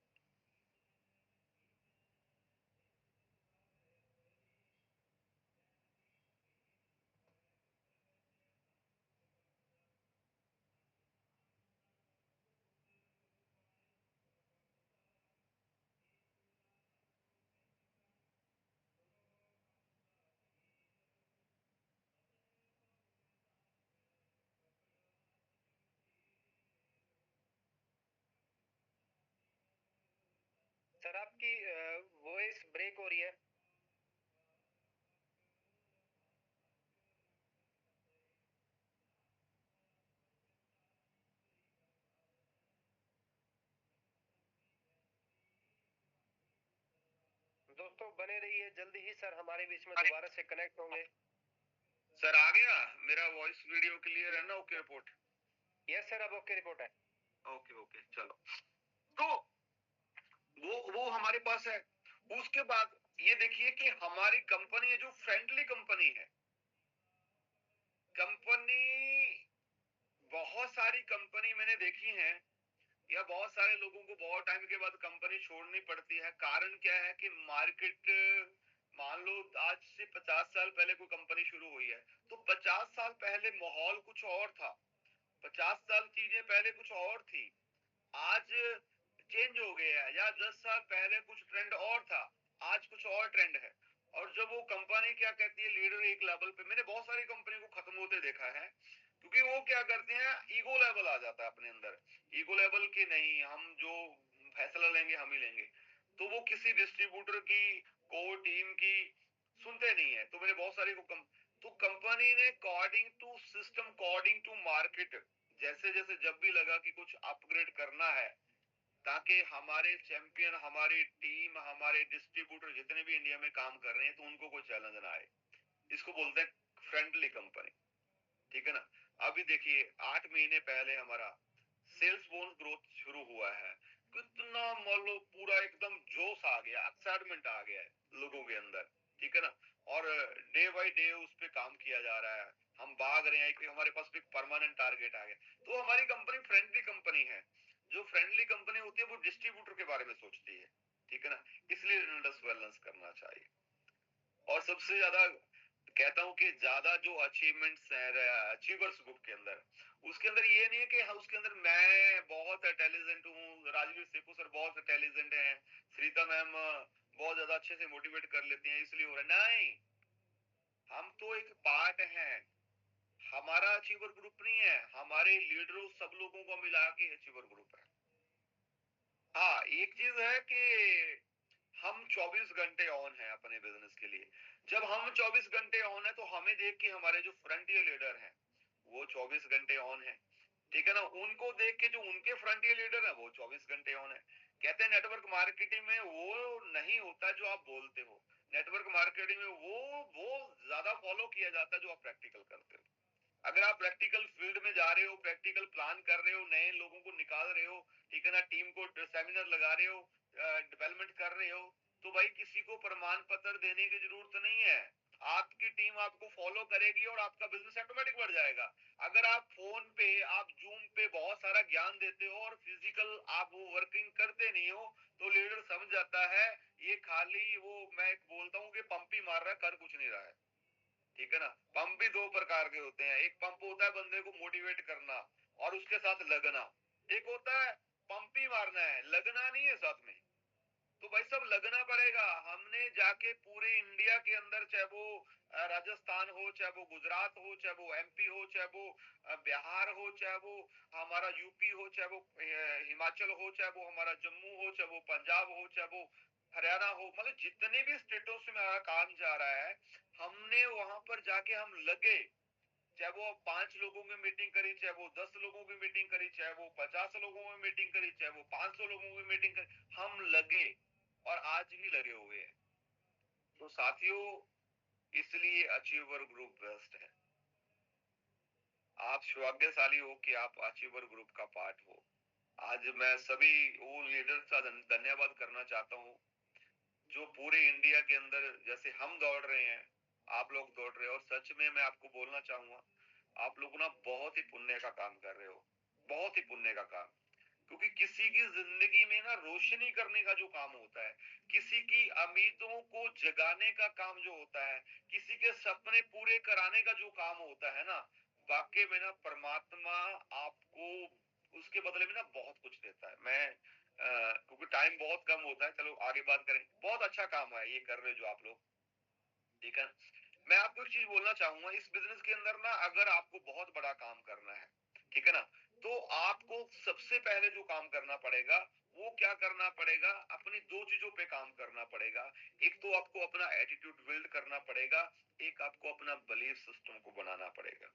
सर आपकी वॉइस ब्रेक हो रही है। दोस्तों बने रहिए, जल्दी ही सर हमारे बीच में दोबारा से कनेक्ट होंगे। सर आ गया मेरा वॉइस वीडियो क्लियर है ना? Okay report? यस सर, अब ओके रिपोर्ट है। ओके ओके, चलो। तो वो हमारे पास है। उसके बाद ये देखिए कि हमारी कंपनी है जो फ्रेंडली कंपनी है। कंपनी, बहुत सारी कंपनी मैंने देखी है, या बहुत सारे लोगों को बहुत टाइम के बाद कंपनी छोड़नी पड़ती है। कारण क्या है कि मार्केट, मान लो आज से 50 साल पहले कोई कंपनी शुरू हुई है, तो 50 साल पहले माहौल कुछ और था, 50 साल चीजें पहले कुछ और थी, आज चेंज हो गया है। या 10 साल पहले कुछ ट्रेंड और था, आज कुछ और ट्रेंड है। और जब वो कंपनी क्या कहती है, लीडर एक लेवल पे, मैंने बहुत सारी कंपनी को खत्म होते देखा है, क्योंकि वो क्या करते हैं, ईगो लेवल आ जाता है अपने अंदर। ईगो लेवल की नहीं, हम जो फैसला लेंगे हम ही लेंगे। तो वो किसी डिस्ट्रीब्यूटर की, कोर टीम की सुनते नहीं है। तो मैंने बहुत सारी को तो कंपनी ने according to system, according to market, जैसे जैसे जब भी लगा कि कुछ अपग्रेड करना है, ताकि हमारे चैंपियन, हमारी टीम, हमारे डिस्ट्रीब्यूटर जितने भी इंडिया में काम कर रहे हैं, तो उनको कोई चैलेंज ना आए। इसको बोलते हैं फ्रेंडली कंपनी, ठीक है ना। अभी देखिए, 8 महीने पहले हमारा सेल्स बोनस ग्रोथ शुरू हुआ है, कितना मतलब पूरा एकदम जोश आ गया, एक्साइटमेंट आ गया है लोगों के अंदर, ठीक है ना। और डे बाय डे उस पे काम किया जा रहा है, हम भाग रहे हैं कि हमारे पास भी परमानेंट टारगेट आ गया। तो हमारी कंपनी फ्रेंडली कंपनी है। जो फ्रेंडली कंपनी होती है वो डिस्ट्रीब्यूटर के बारे में सोचती है, ठीक है ना। इसलिए बैलेंस करना चाहिए। और सबसे ज्यादा कहता हूं कि ज्यादा जो अचीवमेंट्स है अचीवर्स ग्रुप के अंदर, उसके अंदर ये नहीं है कि हाँ, उसके अंदर मैं बहुत इंटेलिजेंट हूँ, राजवीर सेपू सर बहुत इंटेलिजेंट है, श्रीता मैम बहुत ज्यादा अच्छे से मोटिवेट कर लेते हैं इसलिए हो रहा है। नहीं, हम तो एक पार्ट हैं, हमारा अचीवर ग्रुप नहीं है, हमारे लीडरों सब लोगों को मिला के अचीवर ग्रुप है। हाँ, एक चीज है कि हम 24 घंटे ऑन है अपने बिजनेस के लिए। जब हम 24 घंटे ऑन है तो हमें देख के हमारे जो फ्रंटियर लीडर हैं वो 24 घंटे ऑन है, ठीक है ना। उनको देख के जो उनके फ्रंटियर लीडर है वो 24 घंटे ऑन है। कहते हैं नेटवर्क मार्केटिंग में वो नहीं होता जो आप बोलते हो, नेटवर्क मार्केटिंग में वो ज्यादा फॉलो किया जाता है जो आप प्रैक्टिकल करते हो। अगर आप प्रैक्टिकल फील्ड में जा रहे हो, प्रैक्टिकल प्लान कर रहे हो, नए लोगों को निकाल रहे हो, ठीक है ना, टीम को सेमिनार लगा रहे हो, डेवलपमेंट कर रहे हो, तो भाई किसी को प्रमाण पत्र देने की जरूरत नहीं है। आपकी टीम आपको फॉलो करेगी और आपका बिजनेस ऑटोमेटिक बढ़ जाएगा। अगर आप फोन पे, आप जूम पे बहुत सारा ज्ञान देते हो और फिजिकल आप वो वर्किंग करते नहीं हो, तो लीडर समझ जाता है ये खाली वो, मैं बोलता हूँ कि पंप ही मार रहा है, कर कुछ नहीं रहा है, ठीक है ना। पंप भी दो प्रकार के होते हैं, एक पंप होता है बंदे को मोटिवेट करना और उसके साथ लगना, एक होता है पंप ही मारना है, लगना नहीं है साथ में। तो भाई सब लगना पड़ेगा। हमने जाके पूरे इंडिया के अंदर, चाहे वो राजस्थान हो, चाहे वो गुजरात हो, चाहे वो एमपी हो, चाहे वो बिहार हो, चाहे वो हमारा यूपी हो, चाहे वो हिमाचल हो, चाहे वो हमारा जम्मू हो, चाहे वो पंजाब हो, चाहे वो हरियाणा हो, मतलब जितने भी स्टेटों से हमारा काम जा रहा है, हमने वहां पर जाके हम लगे। चाहे वो 5 लोगों की मीटिंग करी, चाहे वो 10 लोगों की मीटिंग करी, चाहे वो 50 लोगों की मीटिंग करी, चाहे वो 500 लोगों की मीटिंग करी, हम लगे और आज भी लगे हुए हैं। तो साथियों, इसलिए अचीवर ग्रुप बेस्ट है। आप सौभाग्यशाली हो कि आप अचीवर ग्रुप का पार्ट हो। आज मैं सभी वो लीडर का धन्यवाद करना चाहता हूँ जो पूरे इंडिया के अंदर जैसे हम दौड़ रहे हैं, आप लोग दौड़ रहे हो। और सच में मैं आपको बोलना चाहूंगा, आप लोग ना बहुत ही पुण्य का काम कर रहे हो, बहुत ही पुण्य का काम। क्योंकि किसी की जिंदगी में ना रोशनी करने का जो काम होता है, किसी की उम्मीदों को जगाने का काम जो होता है, किसी के सपने पूरे कराने का जो काम होता है ना, वाकई में ना परमात्मा आपको उसके बदले में ना बहुत कुछ देता है। मैं क्योंकि टाइम बहुत कम होता है, चलो आगे बात करें। बहुत अच्छा काम है ये कर रहे हो जो आप लोग, ठीक है। मैं आपको एक चीज बोलना चाहूंगा, इस बिजनेस के अंदर ना अगर आपको बहुत बड़ा काम करना है, ठीक है ना, तो आपको सबसे पहले जो काम करना पड़ेगा वो क्या करना पड़ेगा, अपनी दो चीजों पे काम करना पड़ेगा। एक तो आपको अपना एटीट्यूड बिल्ड करना पड़ेगा, एक आपको अपना बिलीफ सिस्टम को बनाना पड़ेगा।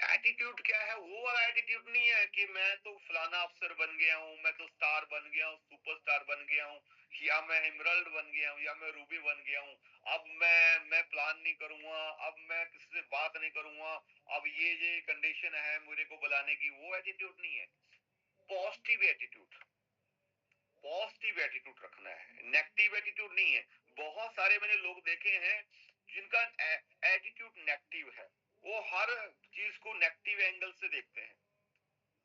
एटीट्यूड क्या है? वो वाला एटीट्यूड नहीं है कि मैं तो फलाना अफसर बन गया हूँ, मैं तो स्टार बन गया हूँ, सुपरस्टार बन गया हूँ, या मैं एमरल्ड बन गया हूँ, या मैं रूबी बन गया हूँ, अब मैं प्लान नहीं करूंगा, अब मैं किसी से बात नहीं करूंगा, अब ये कंडीशन है मेरे को बुलाने की। वो एटीट्यूड नहीं है। पॉजिटिव एटीट्यूड, पॉजिटिव एटीट्यूड रखना है, नेगेटिव एटीट्यूड नहीं है। बहुत सारे मैंने लोग देखे हैं जिनका एटीट्यूड नेगेटिव है, वो हर चीज को नेगेटिव एंगल से देखते हैं,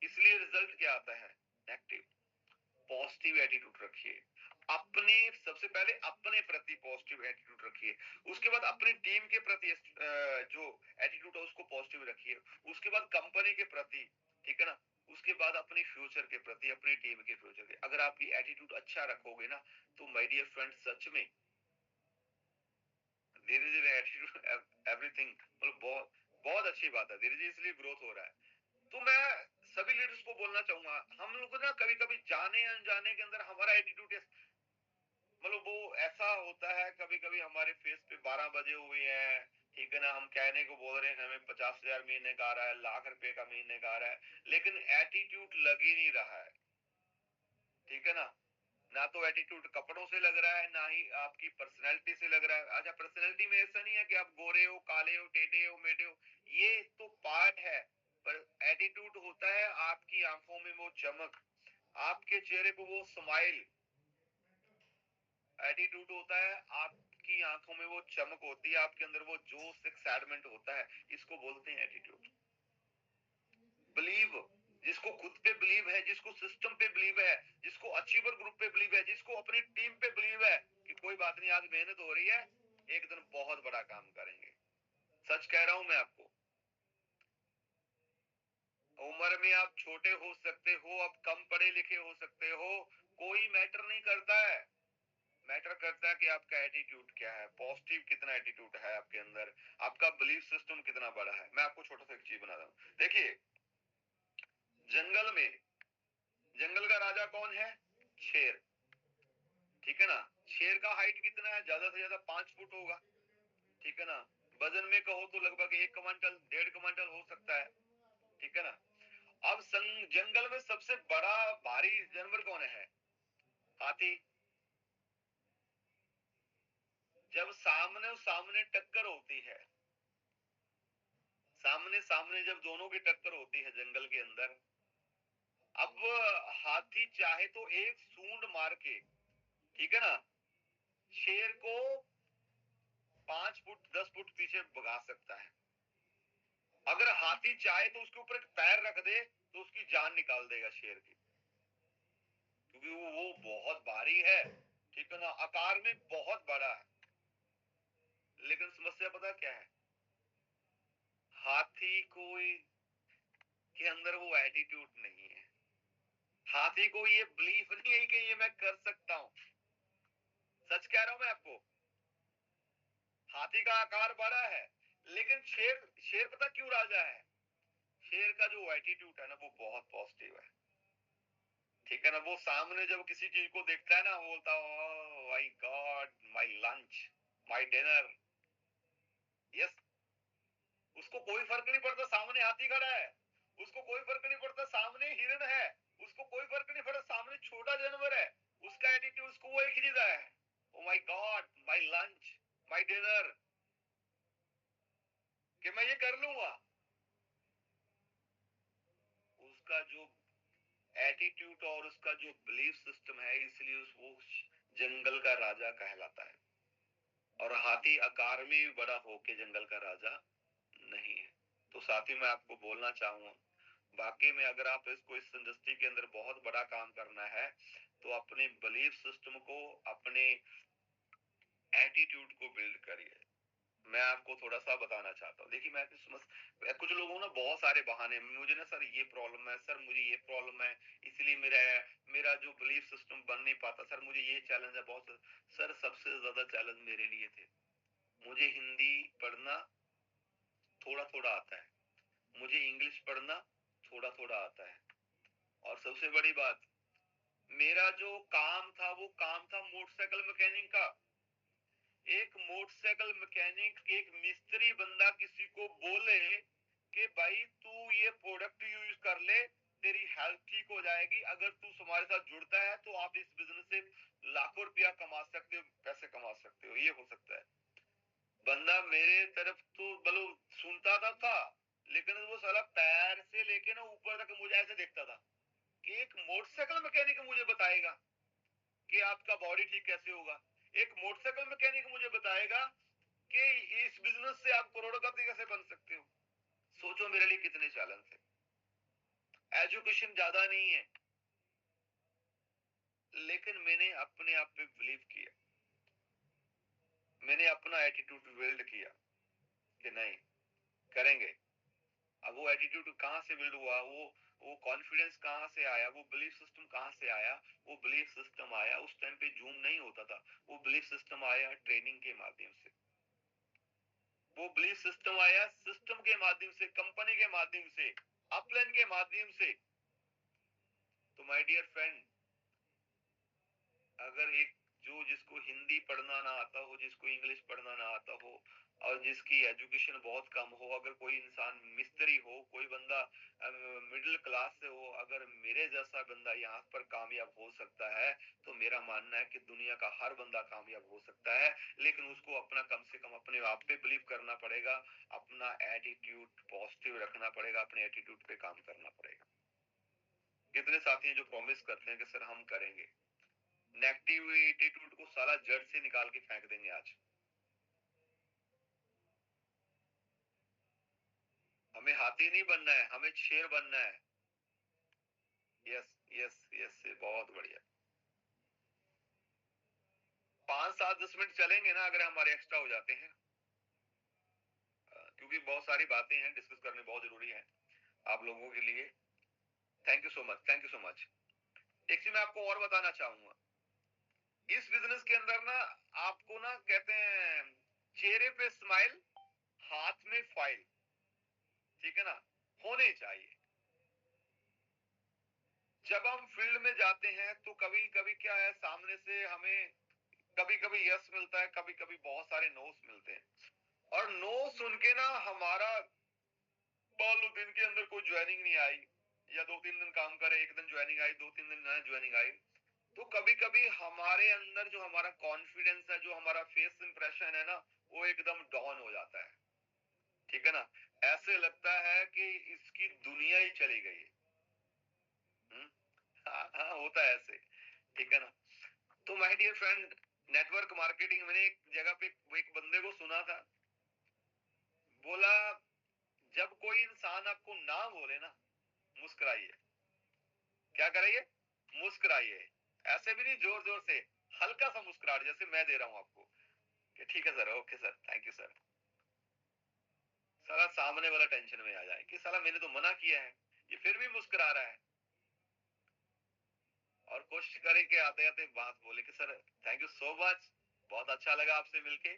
इसलिए रिजल्ट क्या आता है? नेगेटिव। पॉजिटिव एटीट्यूड रखिए, अपने सबसे पहले अपने प्रति पॉजिटिव एटीट्यूड रखिए, उसके बाद अपनी टीम के प्रति जो एटीट्यूड है उसको पॉजिटिव रखिए, उसके बाद कंपनी के प्रति, ठीक है ना, उसके बाद अपने फ्यूचर के प्रति, अपनी टीम के फ्यूचर के। अगर आप ये एटीट्यूड अच्छा रखोगे ना, तो माय डियर फ्रेंड सच में धीरे धीरे एटीट्यूड एवरीथिंग, मतलब बहुत बहुत अच्छी बात है, धीरे धीरे इसलिए ग्रोथ हो रहा है। तो मैं सभी लीडर्स को बोलना चाहूंगा, हम लोग ना कभी कभी जाने अनजाने के अंदर हमारा एटीट्यूड, मतलब वो ऐसा होता है, कभी कभी हमारे फेस पे 12 बजे हुए हैं, ठीक है ना, हम कहने को बोल रहे हैं हमें 50,000 महीने का आ रहा है, लाख रुपए का महीने का आ रहा है, लेकिन एटीट्यूड लग ही नहीं रहा है, ठीक है ना। ना तो एटीट्यूड कपड़ों से लग रहा है, ना ही आपकी पर्सनैलिटी से लग रहा है। अच्छा, पर्सनैलिटी में ऐसा नहीं है कि आप गोरे हो, काले हो, टेढ़े हो, मेढ़े हो, ये तो पार्ट है, पर एटीट्यूड होता है आपकी आंखों में वो चमक, आपके चेहरे पे वो स्माइल। एटीट्यूड होता है आपकी आंखों में वो चमक होती है, आपके अंदर वो जोश, एक्साइटमेंट होता है, इसको बोलते हैं एटीट्यूड। बिलीव, जिसको खुद पे बिलीव है, जिसको सिस्टम पे बिलीव है, जिसको अचीवर ग्रुप पे बिलीव है, जिसको अपनी टीम पे बिलीव है कि कोई बात नहीं, आज मेहनत हो रही है, एक दिन बहुत बड़ा काम करेंगे। सच कह रहा हूं मैं आपको। उम्र में आप छोटे हो सकते हो, आप कम पढ़े लिखे हो सकते हो, कोई मैटर नहीं करता है। मैटर करता है कि आपका एटीट्यूड क्या है, पॉजिटिव कितना एटीट्यूड है आपके अंदर, आपका बिलीफ सिस्टम कितना बड़ा है। मैं आपको छोटा सा एक चीज बता रहा हूँ। देखिए, जंगल में जंगल का राजा कौन है? शेर। ठीक है ना? शेर का हाइट कितना है? ज्यादा से ज्यादा 5 फुट होगा। ठीक है ना? वजन में कहो तो लगभग 1 क्विंटल 1.5 क्विंटल हो सकता है। ठीक है ना? अब जंगल में सबसे बड़ा भारी जानवर कौन है? हाथी। जब सामने सामने टक्कर होती है, सामने सामने जब दोनों की टक्कर होती है जंगल के अंदर, अब हाथी चाहे तो एक सूंड मार के, ठीक है ना, शेर को 5 फुट 10 फुट पीछे भगा सकता है। अगर हाथी चाहे तो उसके ऊपर एक पैर रख दे तो उसकी जान निकाल देगा शेर की, क्योंकि वो बहुत भारी है। ठीक है ना? आकार में बहुत बड़ा है। लेकिन समस्या पता क्या है? हाथी कोई के अंदर वो एटीट्यूड नहीं है। हाथी को ये बिलीफ नहीं है कि ये मैं कर सकता हूं। सच कह रहा हूं मैं आपको। हाथी का आकार बड़ा है, लेकिन शेर शेर पता क्यों राजा है? शेर का जो एटीट्यूड है ना, वो बहुत पॉजिटिव है। ठीक है ना? वो सामने जब किसी चीज को देखता है ना, वो बोलता है my God, my lunch, my dinner. Yes. उसको कोई फर्क नहीं पड़ता सामने हाथी खड़ा है, उसको कोई फर्क नहीं पड़ता सामने हिरण है, उसको कोई फर्क नहीं पड़ता सामने छोटा जानवर है। उसका एटीट्यूड उसको वो एक ही चीज है, oh my God, my lunch, my dinner, कि मैं ये कर लूंगा। उसका जो एटीट्यूड और उसका जो बिलीफ सिस्टम है, इसलिए वो जंगल का राजा कहलाता है। और हाथी आकार में भी बड़ा होके जंगल का राजा नहीं है। तो साथ ही मैं आपको बोलना चाहूंगा, वाकई में अगर आप इसको इस इंडस्ट्री के अंदर बहुत बड़ा काम करना है, तो अपने बिलीफ सिस्टम को, अपने एटीट्यूड को बिल्ड करिए। मैं आपको थोड़ा सा बताना चाहता हूँ। देखिए, कुछ लोगों ना बहुत सारे बहाने, मुझे ना सर ये प्रॉब्लम है, सर मुझे ये प्रॉब्लम है, इसलिए मेरा मेरा जो बिलीफ सिस्टम बन नहीं पाता, सर मुझे ये चैलेंज है बहुत। सर सबसे ज्यादा चैलेंज मेरे लिए थे। मुझे हिंदी पढ़ना थोड़ा थोड़ा आता है, मुझे इंग्लिश पढ़ना थोड़ा थोड़ा आता है, और सबसे बड़ी बात, मेरा जो काम था वो काम था मोटरसाइकिल मैकेनिक का। एक मोटरसाइकिल मैकेनिक, एक मिस्त्री बंदा किसी को बोले कि भाई तू ये प्रोडक्ट यूज कर ले, तेरी हेल्थ ठीक हो जाएगी, अगर तू हमारे साथ जुड़ता है तो आप इस बिजनेस से लाखों रुपया कमा सकते हो, पैसे कमा सकते हो, ये हो सकता है। बंदा मेरे तरफ तो बलो सुनता था, लेकिन वो साला पैर से लेके ना ऊपर तक मुझे ऐसे देखता था कि एक मोटरसाइकिल मैकेनिक मुझे बताएगा कि आपका बॉडी ठीक कैसे होगा। एक मोटरसाइकिल मैकेनिक मुझे बताएगा कि इस बिजनेस से आप करोड़पति कैसे बन सकते हो। सोचो मेरे लिए कितने चैलेंज थे। एजुकेशन ज्यादा नहीं है, लेकिन मैंने अपने आप पे बिलीव किया, मैंने अपना एटीट्यूड बिल्ड किया कि नहीं, करेंगे। अब वो एटीट्यूड कहाँ से बिल्ड हुआ, वो कॉन्फिडेंस कहाँ से आया, वो बिलीफ सिस्टम कहाँ से आया? वो बिलीफ सिस्टम आया, उस टाइम पे जूम नहीं होता था, वो बिलीफ सिस्टम आया ट्रेनिंग के माध्यम से, वो बिलीफ सिस्टम आया सिस्टम के माध्यम से, कंपनी के माध्यम से, अपलाइन के माध्यम से। तो माय डियर फ्रेंड, अगर एक जो जिसको हिंदी पढ़ना ना आता हो, जिसको इंग्लिश पढ़ना ना आता हो, और जिसकी एजुकेशन बहुत कम हो, अगर कोई इंसान मिस्त्री हो, कोई बंदा मिडिल क्लास से हो, अगर मेरे जैसा बंदा यहाँ पर कामयाब हो सकता है, तो मेरा मानना है कि दुनिया का हर बंदा कामयाब हो सकता है। लेकिन उसको अपना कम से कम अपने आप पे बिलीव करना पड़ेगा, अपना एटीट्यूड पॉजिटिव रखना पड़ेगा, अपने एटीट्यूड पे काम करना पड़ेगा। कितने साथी हैं जो प्रॉमिस करते हैं कि सर हम करेंगे, नेगेटिव एटीट्यूड को साला जड़ से निकाल के फेंक देंगे आज। हमें हाथी नहीं बनना है, हमें शेर बनना है। यस यस यस, बहुत बढ़िया। 5 7 10 मिनट चलेंगे ना अगर हमारे एक्स्ट्रा हो जाते हैं, क्योंकि बहुत सारी बातें हैं, डिस्कस करने बहुत जरूरी है आप लोगों के लिए। Thank you so much, thank you so much. एक चीज मैं आपको और बताना चाहूंगा, इस बिजनेस के अंदर ना आपको ना कहते हैं चेहरे पे स्माइल, हाथ में फाइल, ठीक है ना, होने चाहिए। जब हम फील्ड में जाते हैं तो कभी कभी क्या है, सामने से हमें कभी कभी यस मिलता है, कभी कभी बहुत सारे नोस मिलते हैं। और नो सुन के ना हमारा मान लो दिन के अंदर कोई ज्वाइनिंग नहीं आई, या 2-3 दिन काम करे, एक दिन ज्वाइनिंग आई, 2-3 दिन ना ज्वाइनिंग आई, तो कभी कभी हमारे अंदर जो हमारा कॉन्फिडेंस है, जो हमारा फेस इंप्रेशन है ना, वो एकदम डाउन हो जाता है, ठीक है ना। ऐसे लगता है कि इसकी दुनिया ही चली गई है। हाँ हाँ, होता है ऐसे, ठीक है ना। तो my dear friend, network marketing, मैंने एक जगह पे एक बंदे को सुना था, बोला जब कोई इंसान आपको ना बोले ना, मुस्कुराइए। क्या कराइए? मुस्कुराइए। ऐसे भी नहीं जोर जोर से, हल्का सा मुस्कुराहट, जैसे मैं दे रहा हूं आपको कि ठीक है sir, okay sir, thank you sir. साला सामने वाला टेंशन में आ जाए कि साला मैंने तो मना किया है, ये फिर भी मुस्कुरा रहा है। और कोशिश करें कि आते आते बात बोले कि sir thank you so much, बहुत अच्छा लगा आपसे मिलके।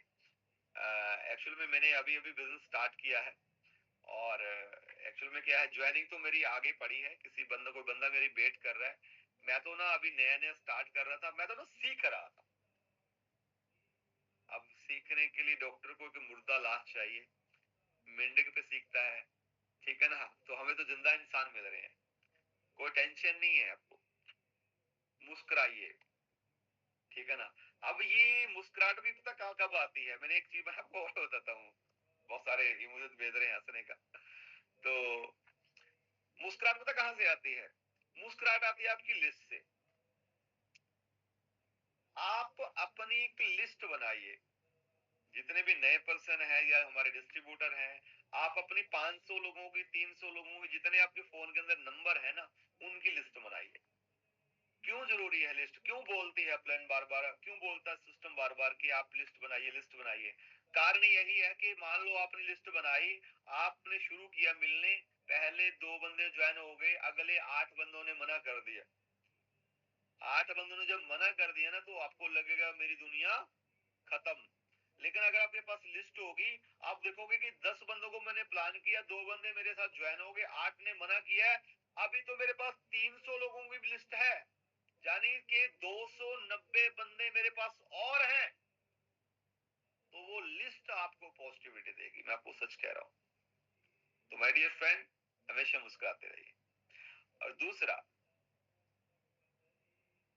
एक्चुअल में मैंने अभी अभी बिजनेस स्टार्ट किया है, और एक्चुअल में क्या है, ज्वाइनिंग तो मेरी आगे पड़ी है, किसी बंदा, कोई बंदा मेरी वेट कर रहा है। मैं तो ना अभी नया नया स्टार्ट कर रहा था, मैं तो ना सीख रहा था। अब सीखने के लिए डॉक्टर को एक मुर्दा लाश चाहिए, मेंढक पे सीखता है, ठीक है ना। तो हमें तो जिंदा इंसान मिल रहे हैं, कोई टेंशन नहीं है आपको, मुस्कुराइए, ठीक है ना। अब ये मुस्कुराहट भी पता कहाँ कब आती है, मैंने एक चीज मैं आपको और बताता हूँ, बहुत सारे इमोशन भेज रहे हैं हंसने का। तो मुस्कुराहट पता कहाँ से आती है? मुस्कुराहट आती है आपकी लिस्ट से। आप अपनी एक लिस्ट बनाइए, जितने भी नए पर्सन है या हमारे डिस्ट्रीब्यूटर हैं, आप अपनी 500 लोगों की, 300 लोगों की, जितने आपके फोन के अंदर नंबर है ना, उनकी लिस्ट बनाइए। क्यों जरूरी है लिस्ट? क्यों बोलती है प्लान बार बार, क्यों बोलता है सिस्टम बार बार कि आप लिस्ट बनाइए, लिस्ट बनाइए? कारण यही है कि मान लो आपने लिस्ट बनाई, आपने शुरू किया मिलने, पहले 2 बंदे ज्वाइन हो गए, अगले 8 बंदों ने मना कर दिया। 8 बंदों ने जब मना कर दिया ना, तो आपको लगेगा मेरी दुनिया खत्म। लेकिन अगर आपके पास लिस्ट होगी, आप देखोगे कि 10 बंदों को मैंने प्लान किया, 2 बंदे मेरे साथ ज्वाइन हो गए, 8 ने मना किया है, अभी तो मेरे पास 300 लोगों की भी लिस्ट है, यानी कि 290 बंदे मेरे पास और हैं। तो वो लिस्ट आपको पॉजिटिविटी देगी, मैं आपको सच कह रहा हूं। तो माय डियर फ्रेंड, हमेशा मुस्कुराते रहिए। और दूसरा,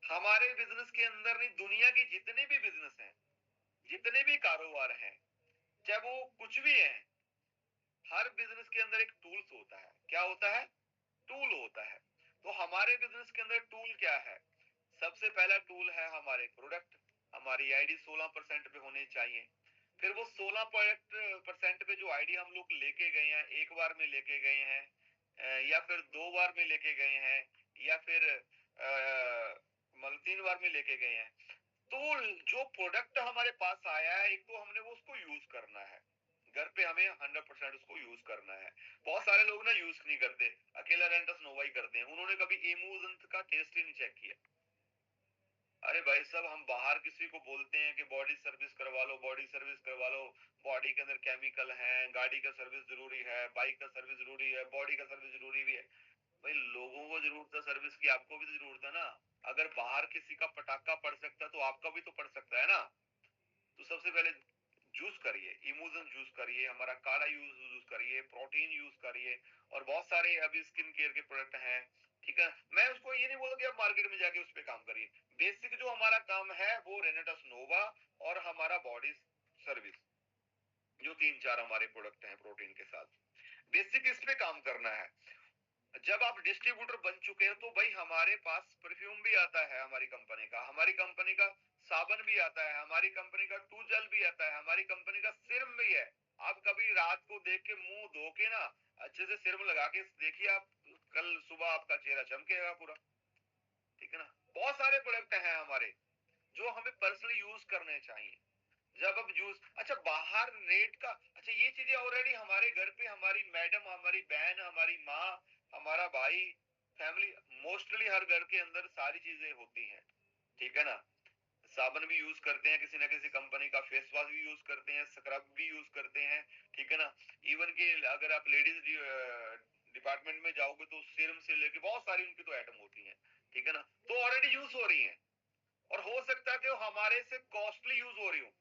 हमारे बिजनेस के अंदर नहीं, दुनिया के जितने भी बिजनेस हैं, जितने भी कारोबार हैं, चाहे वो कुछ भी है, हर बिजनेस के अंदर एक टूल्स होता है। क्या होता है? टूल होता है। तो हमारे बिजनेस के अंदर टूल क्या है? सबसे पहला टूल है हमारे प्रोडक्ट। हमारी आईडी 16% पे होनी चाहिए। फिर वो 16% पे जो आईडी हम लोग लेके गए हैं, एक बार में लेके गए हैं, या फिर 2 बार में लेके गए हैं, या फिर मतलब 3 बार में लेके गए हैं, तो जो प्रोडक्ट हमारे पास आया है, एक तो हमने वो उसको यूज करना है, घर पे हमें 100% उसको यूज करना है। बहुत सारे लोग ना यूज नहीं करते, अकेला रेंटस नोवा ही करते हैं, उन्होंने कभी इमोशन का टेस्ट ही नहीं चेक किया। अरे भाई साहब, हम बाहर किसी को बोलते हैं कि बॉडी सर्विस करवा लो, बॉडी सर्विस करवा लो, बॉडी के अंदर केमिकल है, गाड़ी का सर्विस जरूरी है, बाइक का सर्विस जरूरी है, बॉडी का सर्विस जरूरी भी है। भाई लोगों को जरूरत है सर्विस की, आपको भी तो जरूरत है ना। अगर बाहर किसी का पटाखा पड़ सकता है तो आपका भी तो पड़ सकता है ना। तो सबसे पहले जूस करिए, इमोजन जूस करिए, हमारा काढ़ा यूज करिए, प्रोटीन यूज करिए, और बहुत सारे अभी स्किन केयर के प्रोडक्ट हैं, ठीक है। मैं उसको ये नहीं बोलूं कि आप मार्केट में जाके उस पर काम करिए। बेसिक जो हमारा काम है वो रेनेटस नोवा और हमारा बॉडी सर्विस, जो 3-4 हमारे प्रोडक्ट हैं प्रोटीन के साथ, बेसिक इस पे काम करना है। जब आप डिस्ट्रीब्यूटर बन चुके हैं तो भाई हमारे पास परफ्यूम भी आता है, हमारी कंपनी का, हमारी कंपनी का साबन भी आता है, हमारी कंपनी का टू जेल भी आता है, हमारी कंपनी का सिरम भी है। आप कभी रात को देख के मुंह धो के ना अच्छे से सिरम लगा के देखिए, आप कल सुबह आपका चेहरा चमकेगा पूरा, ठीक है ना। बहुत सारे प्रोडक्ट हैं हमारे जो हमें पर्सनली यूज करने चाहिए। जब अब जूस, अच्छा बाहर रेट का, अच्छा ये चीजें ऑलरेडी हमारे घर पे हमारी मैडम, हमारी बहन, हमारी माँ, हमारा भाई, फैमिली, मोस्टली हर घर के अंदर सारी चीजें होती हैं, ठीक है ना। साबुन भी यूज करते हैं, किसी ना किसी कंपनी का फेस वॉश भी यूज करते हैं, स्क्रब भी यूज करते हैं, ठीक है ना। इवन के अगर आप लेडीज डिपार्टमेंट में जाओगे तो सीरम से लेके बहुत सारी उनकी तो आइटम होती हैं, ठीक है ना, तो ऑलरेडी यूज हो रही हैं। और हो सकता है कि वो हमारे से कॉस्टली यूज हो रही हो।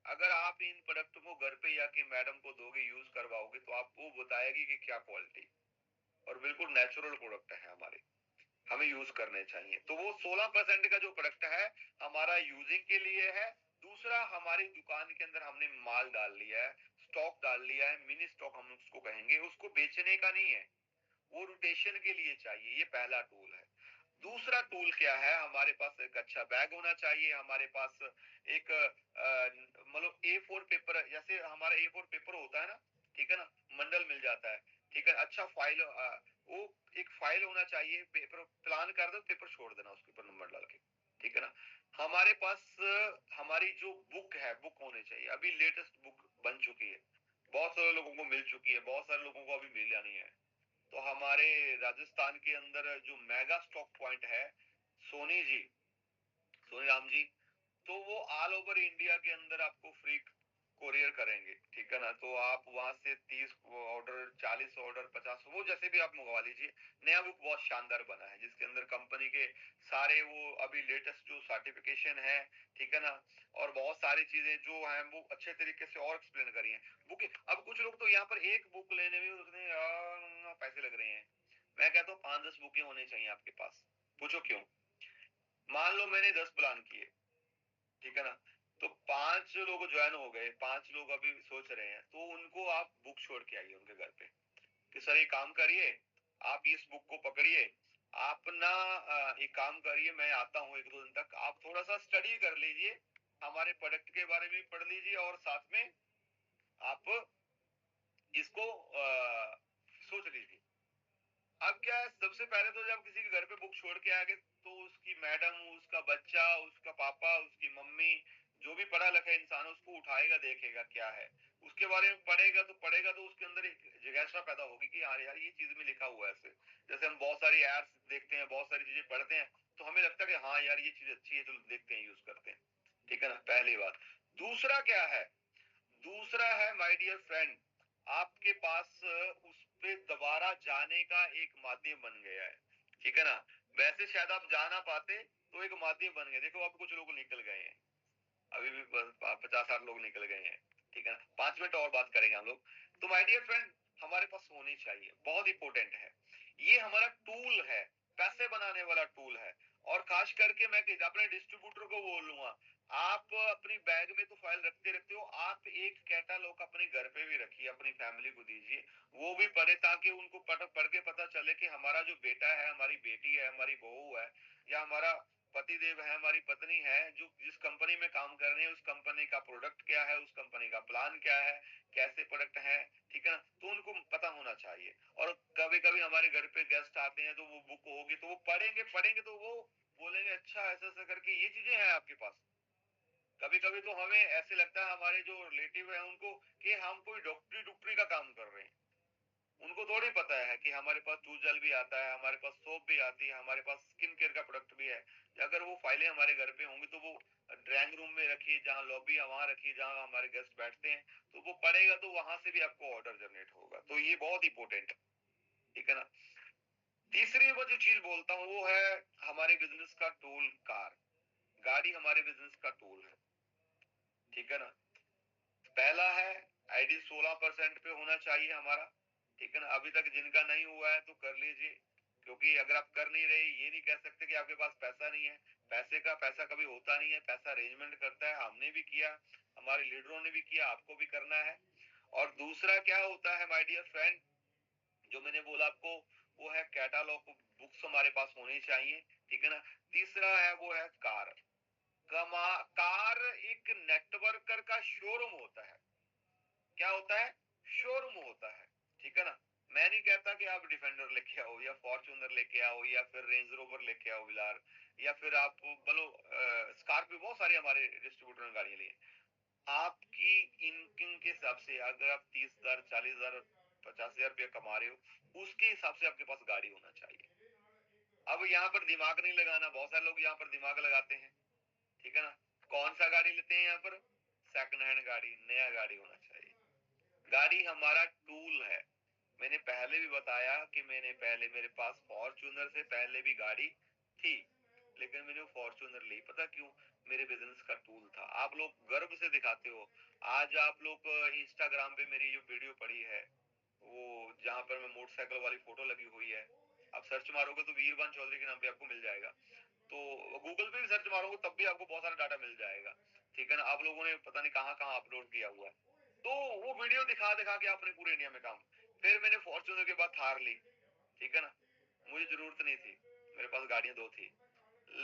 अगर आप इन प्रोडक्ट को घर पे जाके मैडम को दोगे, यूज करवाओगे, तो आपको बताएगी कि क्या क्वालिटी, और बिल्कुल नेचुरल प्रोडक्ट है हमारे, हमें यूज करने चाहिए। तो वो 16% का जो प्रोडक्ट है हमारा यूजिंग के लिए है। दूसरा, हमारी दुकान के अंदर हमने माल डाल लिया है, स्टॉक डाल लिया है, मिनी स्टॉक हम उसको कहेंगे, उसको बेचने का नहीं है, वो रोटेशन के लिए चाहिए। ये पहला टूल है। दूसरा टूल क्या है, हमारे पास एक अच्छा बैग होना चाहिए, हमारे पास एक मतलब A4 पेपर, जैसे हमारा A4 पेपर होता है ना, ठीक है ना, मंडल मिल जाता है, ठीक है, अच्छा फाइल, वो एक फाइल होना चाहिए, पेपर प्लान कर दो, पेपर छोड़ देना उसके ऊपर नंबर डाल के, ठीक है ना। हमारे पास हमारी जो बुक है, बुक होनी चाहिए। अभी लेटेस्ट बुक बन चुकी है, बहुत सारे लोगों को मिल चुकी है, बहुत सारे लोगों को अभी मिला नहीं है। तो हमारे राजस्थान के अंदर जो मेगा स्टॉक पॉइंट है, सोनी जी, सोनी राम जी, तो वो ऑल ओवर इंडिया के अंदर आपको फ्री कोरियर करेंगे, ठीक है ना। तो आप वहां से 30 ऑर्डर, 40 ऑर्डर, 50, वो जैसे भी आप मंगवा लीजिए। नया बुक बहुत शानदार बना है, जिसके अंदर कंपनी के सारे वो अभी लेटेस्ट जो सर्टिफिकेशन है, ठीक है ना, और बहुत सारी चीजें जो हैं वो अच्छे तरीके से और एक्सप्लेन करी है बुक। अब कुछ लोग तो यहाँ पर एक बुक लेने में उसने पैसे लग रहे हैं। मैं कहता हूँ 5-10 बुकें होनी चाहिए आपके पास। पूछो क्यों? मान लो मैंने 10 प्लान किए, ठीक है ना, तो 5 लोग ज्वाइन हो गए, 5 लोग अभी सोच रहे हैं, तो उनको आप बुक छोड़ के आइए उनके घर पे कि सर ये काम करिए, आप इस बुक को पकड़िए, आप ना एक काम करिए, मैं आता हूँ 1-2 दिन तक, आप थोड़ा सा स्टडी कर लीजिए, हमारे प्रोडक्ट के बारे में पढ़ लीजिए, और साथ में आप इसको सोच लीजिए। अब क्या है, सबसे पहले तो जब किसी के घर पे बुक छोड़ के आएंगे, तो उसकी मैडम, उसका बच्चा, उसका पापा, उसकी मम्मी, जो भी पढ़ा लिखा इंसान उसको उठाएगा, देखेगा क्या है, उसके बारे में पढ़ेगा, तो पढ़ेगा तो उसके अंदर एक जिज्ञासा पैदा होगी कि यार यार ये चीज में लिखा हुआ है ऐसे। जैसे हम बहुत सारी एड्स देखते हैं, बहुत सारी चीजें पढ़ते हैं, तो हमें लगता है कि हाँ यार ये चीज अच्छी है, तो देखते हैं, यूज करते हैं, ठीक है ना, पहली बात। दूसरा क्या है, दूसरा है माय डियर फ्रेंड, आपके पास उस पे दोबारा जाने का एक माध्यम बन गया है, ठीक है ना। वैसे शायद आप जा ना पाते, तो एक माध्यम बन गया। देखो अब कुछ लोग निकल गए हैं, अभी भी 50-60 लोग निकल गए हैं, ठीक है ना। 5 मिनट और बात करेंगे हम लोग। तो माय डियर फ्रेंड, हमारे पास होनी चाहिए, बहुत इंपॉर्टेंट है, ये हमारा टूल है, पैसे बनाने वाला टूल है। और खास करके मैं अपने डिस्ट्रीब्यूटर को बोलूंगा, आप अपनी बैग में तो फाइल रखते रखते हो, आप एक कैटालॉग अपने घर पे भी रखिए, अपनी फैमिली को दीजिए, वो भी पढ़े, ताकि उनको पढ़ के पता चले कि हमारा जो बेटा है, हमारी बेटी है, हमारी बहू है, या हमारा पति देव है, हमारी पत्नी है, जो जिस कंपनी में काम कर रहे हैं, उस कंपनी का प्रोडक्ट क्या है, उस कंपनी का प्लान क्या है, कैसे प्रोडक्ट है, ठीक है ना, तो उनको पता होना चाहिए। और कभी कभी हमारे घर पे गेस्ट आते हैं, तो वो बुक होगी, तो वो पढ़ेंगे पढ़ेंगे तो वो बोलेंगे अच्छा ऐसा ऐसा करके ये चीजें हैं आपके पास। कभी कभी तो हमें ऐसे लगता है, हमारे जो रिलेटिव है उनको, कि हम कोई डॉक्टरी डॉक्टरी का काम कर रहे हैं। उनको थोड़ी पता है कि हमारे पास टूजल भी आता है, हमारे पास सोप भी आती है, हमारे पास स्किन केयर का प्रोडक्ट भी है। अगर वो फाइलें हमारे घर पे होंगी, तो वो ड्राइंग रूम में रखिए, जहाँ लॉबी है वहां रखिए, जहाँ हमारे गेस्ट बैठते हैं, तो वो पढ़ेगा, तो वहां से भी आपको ऑर्डर जनरेट होगा। तो ये बहुत इंपॉर्टेंट है, ठीक है ना। तीसरी वो जो चीज बोलता हूँ, वो है हमारे बिजनेस का टूल, कार, गाड़ी हमारे बिजनेस का टूल है, ठीक है ना। पहला है आईडी 16% पे होना चाहिए हमारा, ठीक है ना। अभी तक जिनका नहीं हुआ है तो कर लीजिए, क्योंकि अगर आप कर नहीं रहे, ये नहीं कह सकते कि आपके पास पैसा नहीं है। पैसा कभी होता नहीं है, पैसा अरेंजमेंट करता है। हमने भी किया, हमारे लीडरों ने भी किया, आपको भी करना है। और दूसरा क्या होता है माय डियर फ्रेंड, जो मैंने बोला आपको, वो है कैटालॉग बुक्स हमारे पास होनी चाहिए, ठीक है ना। तीसरा है वो है कार। कार एक नेटवर्कर का शोरूम होता है। क्या होता है? शोरूम होता है, ठीक है ना। मैं नहीं कहता कि आप डिफेंडर लेके आओ, या फॉर्च्यूनर लेके आओ, या फिर रेंज रोवर लेके आओ विलार, या फिर आप बोलो स्कॉर्पियो, बहुत सारी हमारे डिस्ट्रीब्यूटर ने गाड़ियां ली हैं। आपकी इनकम के हिसाब से, अगर आप 30,000, 40,000, 50,000 रुपया कमा रहे हो, उसके हिसाब से आपके पास गाड़ी होना चाहिए। अब यहाँ पर दिमाग नहीं लगाना, बहुत सारे लोग यहाँ पर दिमाग लगाते हैं, ठीक है ना। कौन सा गाड़ी लेते हैं यहाँ पर? सेकंड हैंड गाड़ी, नया गाड़ी होना चाहिए। गाड़ी हमारा टूल है। मैंने पहले भी बताया कि मैंने पहले, मेरे पास फॉर्च्यूनर से पहले भी गाड़ी थी, लेकिन मैंने वो फॉर्च्यूनर ली, पता क्यों? मेरे बिजनेस का टूल था। आप लोग गर्व से दिखाते हो। आज आप लोग इंस्टाग्राम पे मेरी जो वीडियो पड़ी है, वो जहां पर मैं मोटरसाइकिल वाली फोटो लगी हुई है, आप सर्च मारोगे तो वीरबान चौधरी के नाम पे आपको मिल जाएगा। तो गूगल पे भी सर्च मारोगे तब भी आपको बहुत सारा डाटा मिल जाएगा, ठीक है ना। आप लोगों ने पता नहीं कहाँ कहाँ अपलोड किया हुआ है। तो वो वीडियो दिखा दिखा के आपने पूरे इंडिया में काम। फिर मैंने फॉर्च्यूनर के बाद थार ली, ठीक है ना। मुझे जरूरत नहीं थी, मेरे पास गाड़ियां दो थी।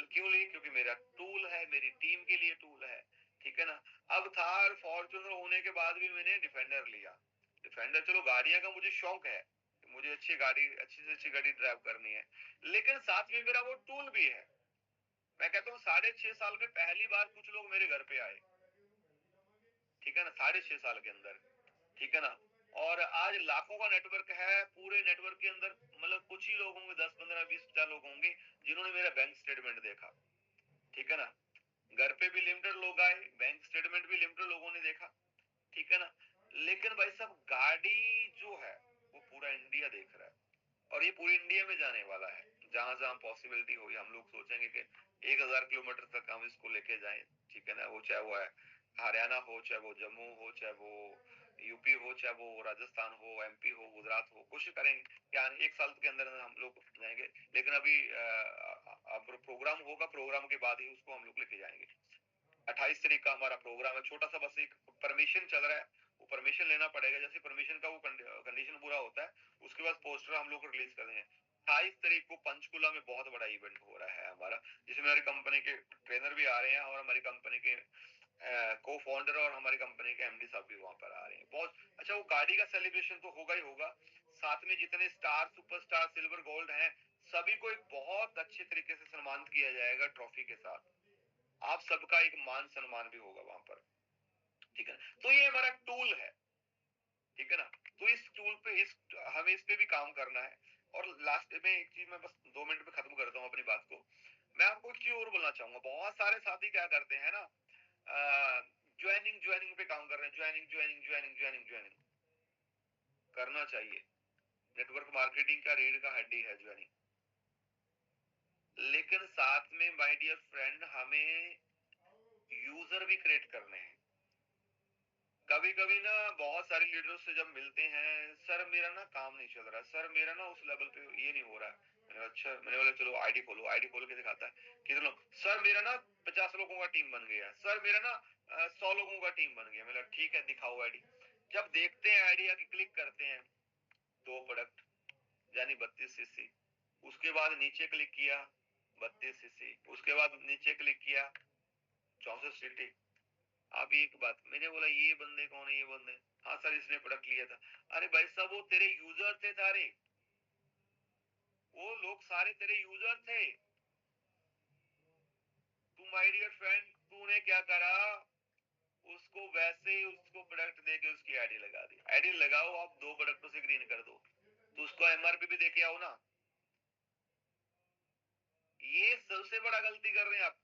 क्यों ली? क्योंकि मेरा टूल है, मेरी टीम के लिए टूल है, ठीक है ना। अब थार फॉर्च्यूनर होने के बाद भी मैंने डिफेंडर लिया। डिफेंडर, चलो गाड़ियां का मुझे शौक है, मुझे अच्छी गाड़ी, अच्छी से अच्छी गाड़ी ड्राइव करनी है, लेकिन साथ में मेरा वो टूल भी है। मैं कहता हूँ 6.5 साल में पहली बार कुछ लोग मेरे घर पे आए, ठीक है ना, 6.5 साल के अंदर, ठीक है ना। और आज लाखों का नेटवर्क है, पूरे नेटवर्क के अंदर मतलब कुछ ही लोग होंगे, 10 15 20 50 लोग होंगे जिन्होंने मेरा बैंक स्टेटमेंट देखा, ठीक है ना। घर पे भी लिमिटेड लोग आए, बैंक स्टेटमेंट भी लिमिटेड लोगों ने देखा, ठीक है ना। लेकिन भाई साहब गाड़ी जो है वो पूरा इंडिया देख रहा है, और ये पूरी इंडिया में जाने वाला है। जहां जहां पॉसिबिलिटी होगी हम लोग सोचेंगे कि 1,000 किलोमीटर तक हम इसको लेके जाएं, ठीक है ना। वो चाहे वो है हरियाणा हो, चाहे वो जम्मू हो, चाहे वो यूपी हो, चाहे वो राजस्थान हो, एमपी हो, गुजरात हो, कोशिश करेंगे कि 1 साल के अंदर हम लोग जाएंगे। लेकिन अभी प्रोग्राम होगा, प्रोग्राम के बाद ही उसको हम लोग लेके जाएंगे। 28 तारीख का हमारा प्रोग्राम है, छोटा सा बस एक परमिशन चल रहा है, वो परमिशन लेना पड़ेगा। जैसे परमिशन का वो कंडीशन पूरा होता है, उसके बाद पोस्टर हम लोग रिलीज कर देंगे। 28 तारीख को पंचकुला में बहुत बड़ा इवेंट हो रहा है हमारा, जिसमें हमारी कंपनी के ट्रेनर भी आ रहे हैं, और हमारी कंपनी के को फाउंडर और हमारी कंपनी के एमडी साहब भी वहां पर आ रहे हैं। बहुत अच्छा, वो गाड़ी का सेलिब्रेशन तो होगा ही होगा, साथ में जितने स्टार, सुपरस्टार, सिल्वर, गोल्ड हैं, सभी को एक बहुत अच्छे तरीके से सम्मानित किया जाएगा ट्रॉफी के साथ। आप सबका एक मान सम्मान भी होगा वहां पर, ठीक है। तो ये हमारा टूल है, ठीक है ना। तो इस टूल पे, इस हमें इस पे भी काम करना है। और लास्ट में एक चीज, मैं बस 2 मिनट में खत्म करता हूँ अपनी बात को। मैं आपको एक चीज और बोलना चाहूंगा। बहुत सारे साथी क्या करते हैं ना, ज्वाइनिंग ज्वाइनिंग पे काम कर रहे हैं, joining joining joining joining joining करना चाहिए। नेटवर्क मार्केटिंग का रीढ़ का हड्डी है ज्वाइनिंग, लेकिन साथ में माय डियर फ्रेंड हमें यूजर भी क्रिएट करने हैं। कभी कभी ना बहुत सारे लीडर्स से जब मिलते हैं, सर मेरा ना काम नहीं चल रहा, सर मेरा ना उस लेवल पे ये नहीं हो रहा है। मैंने अच्छा, मैंने बोला चलो आईडी खोलो। आईडी खोल के दिखाता है कितने लोग, सर मेरा ना 50 लोगों का टीम बन गया, सर मेरा ना 100 लोगों का टीम बन गया। मैंने ठीक है दिखाओ आईडी। जब देखते हैं आईडी आके क्लिक करते हैं, 2 प्रोडक्ट यानी 32 सीसी। उसके बाद नीचे क्लिक किया, 32 सीसी। उसके बाद नीचे क्लिक किया, 64 सीटी। अब एक बात, मैंने बोला ये बंदे कौन है, ये बंदे, हाँ सर इसने प्रोडक्ट लिया था। अरे भाई साहब वो तेरे यूजर थे सारे, वो लोग सारे तेरे यूजर थे। तू माय डियर फ्रेंड, तूने क्या करा, उसको वैसे ही उसको प्रोडक्ट देके उसकी आईडी लगा दी। आईडी लगाओ, आप 2 प्रोडक्टों से ग्रीन कर दो, तो उसको एमआरपी भी देके आओ ना। ये सबसे बड़ा गलती कर रहे हैं आप।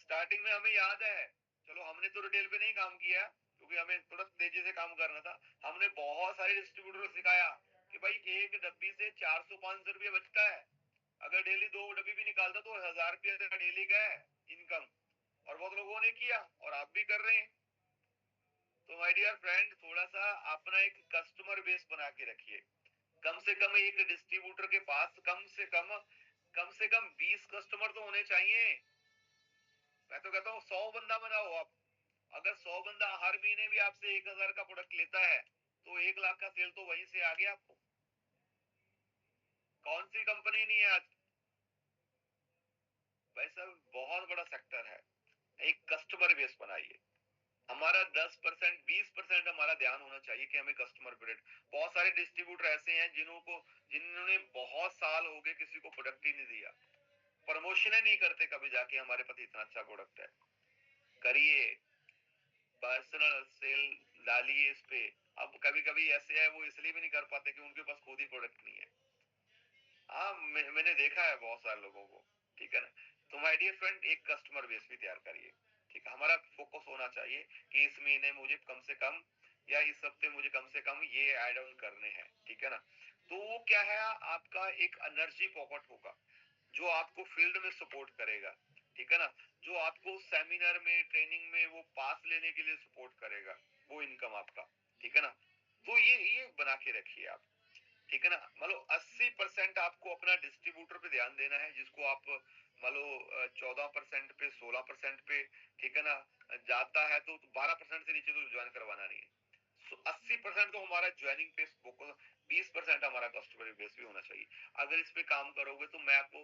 स्टार्टिंग में हमें याद है, चलो हमने तो रिटेल पे नहीं काम किया क्योंकि हमें थोड़ा तेजी से काम करना था। हमने बहुत सारे डिस्ट्रीब्यूटर को सिखाया कि भाई एक डब्बी से 400 500 रुपया बचता है, अगर डेली 2 डब्बी भी निकालता तो 1000 रुपया तेरा डेली का है इनकम। और बहुत लोगों ने किया और आप भी कर रहे हैं। तो माय डियर फ्रेंड, थोड़ा सा अपना एक कस्टमर बेस बना के रखिए। कम से कम एक डिस्ट्रीब्यूटर के पास कम से कम 20 कस्टमर तो होने चाहिए। मैं तो कहता हूँ 100 बंदा बनाओ आप। अगर 100 बंदा हर महीने भी आपसे 1000 का प्रोडक्ट लेता है, तो 1 लाख का सेल तो वहीं से आ गया आपको। कौन सी कंपनी नहीं है आज? भाई साहब बहुत बड़ा सेक्टर है। एक कस्टमर बेस बनाइए। हमारा 10% 20% हमारा ध्यान होना चाहिए कि हमें कस्टमर प्रोडक्ट। बहुत सारे डिस्ट्रीब्यूटर ऐसे हैं जिन्होंने बहुत साल हो गए किसी को प्रोडक्ट ही नहीं दिया, प्रमोशन नहीं करते कभी जाके हमारे पास इतना अच्छा प्रोडक्ट है। करिए, पर्सनल सेल डालिए इस पे। अब कभी कभी ऐसे है वो इसलिए भी नहीं कर पाते कि उनके पास खुद ही प्रोडक्ट नहीं है। हाँ मैंने देखा है बहुत सारे लोगों को, ठीक है ना। तो माय डियर फ्रेंड, एक कस्टमर बेस भी तैयार करिए। ठीक है, हमारा फोकस होना चाहिए कि इस महीने मुझे कम से कम या इस हफ्ते मुझे कम से कम ये ऐड ऑन करने हैं। ठीक है ना? तो वो क्या है, आपका एक एनर्जी पॉकेट होगा जो आपको फील्ड में सपोर्ट करेगा। ठीक है ना? जो आपको सेमिनार में, ट्रेनिंग में वो पास लेने के लिए सपोर्ट करेगा, वो इनकम आपका। ठीक है ना? तो ये बना के रखिए आप। ठीक है ना? मान लो 80% आपको अपना डिस्ट्रीब्यूटर पे ध्यान देना है, जिसको आप मान लो 14% पे, 16% पे, ठीक है ना, जाता है तो 12% से नीचे तो ज्वाइन करवाना नहीं है। 80% तो हमारा ज्वाइनिंग पे फोकस, 20% हमारा कस्टमर बेस भी होना चाहिए। अगर इस पे काम करोगे तो मैं आपको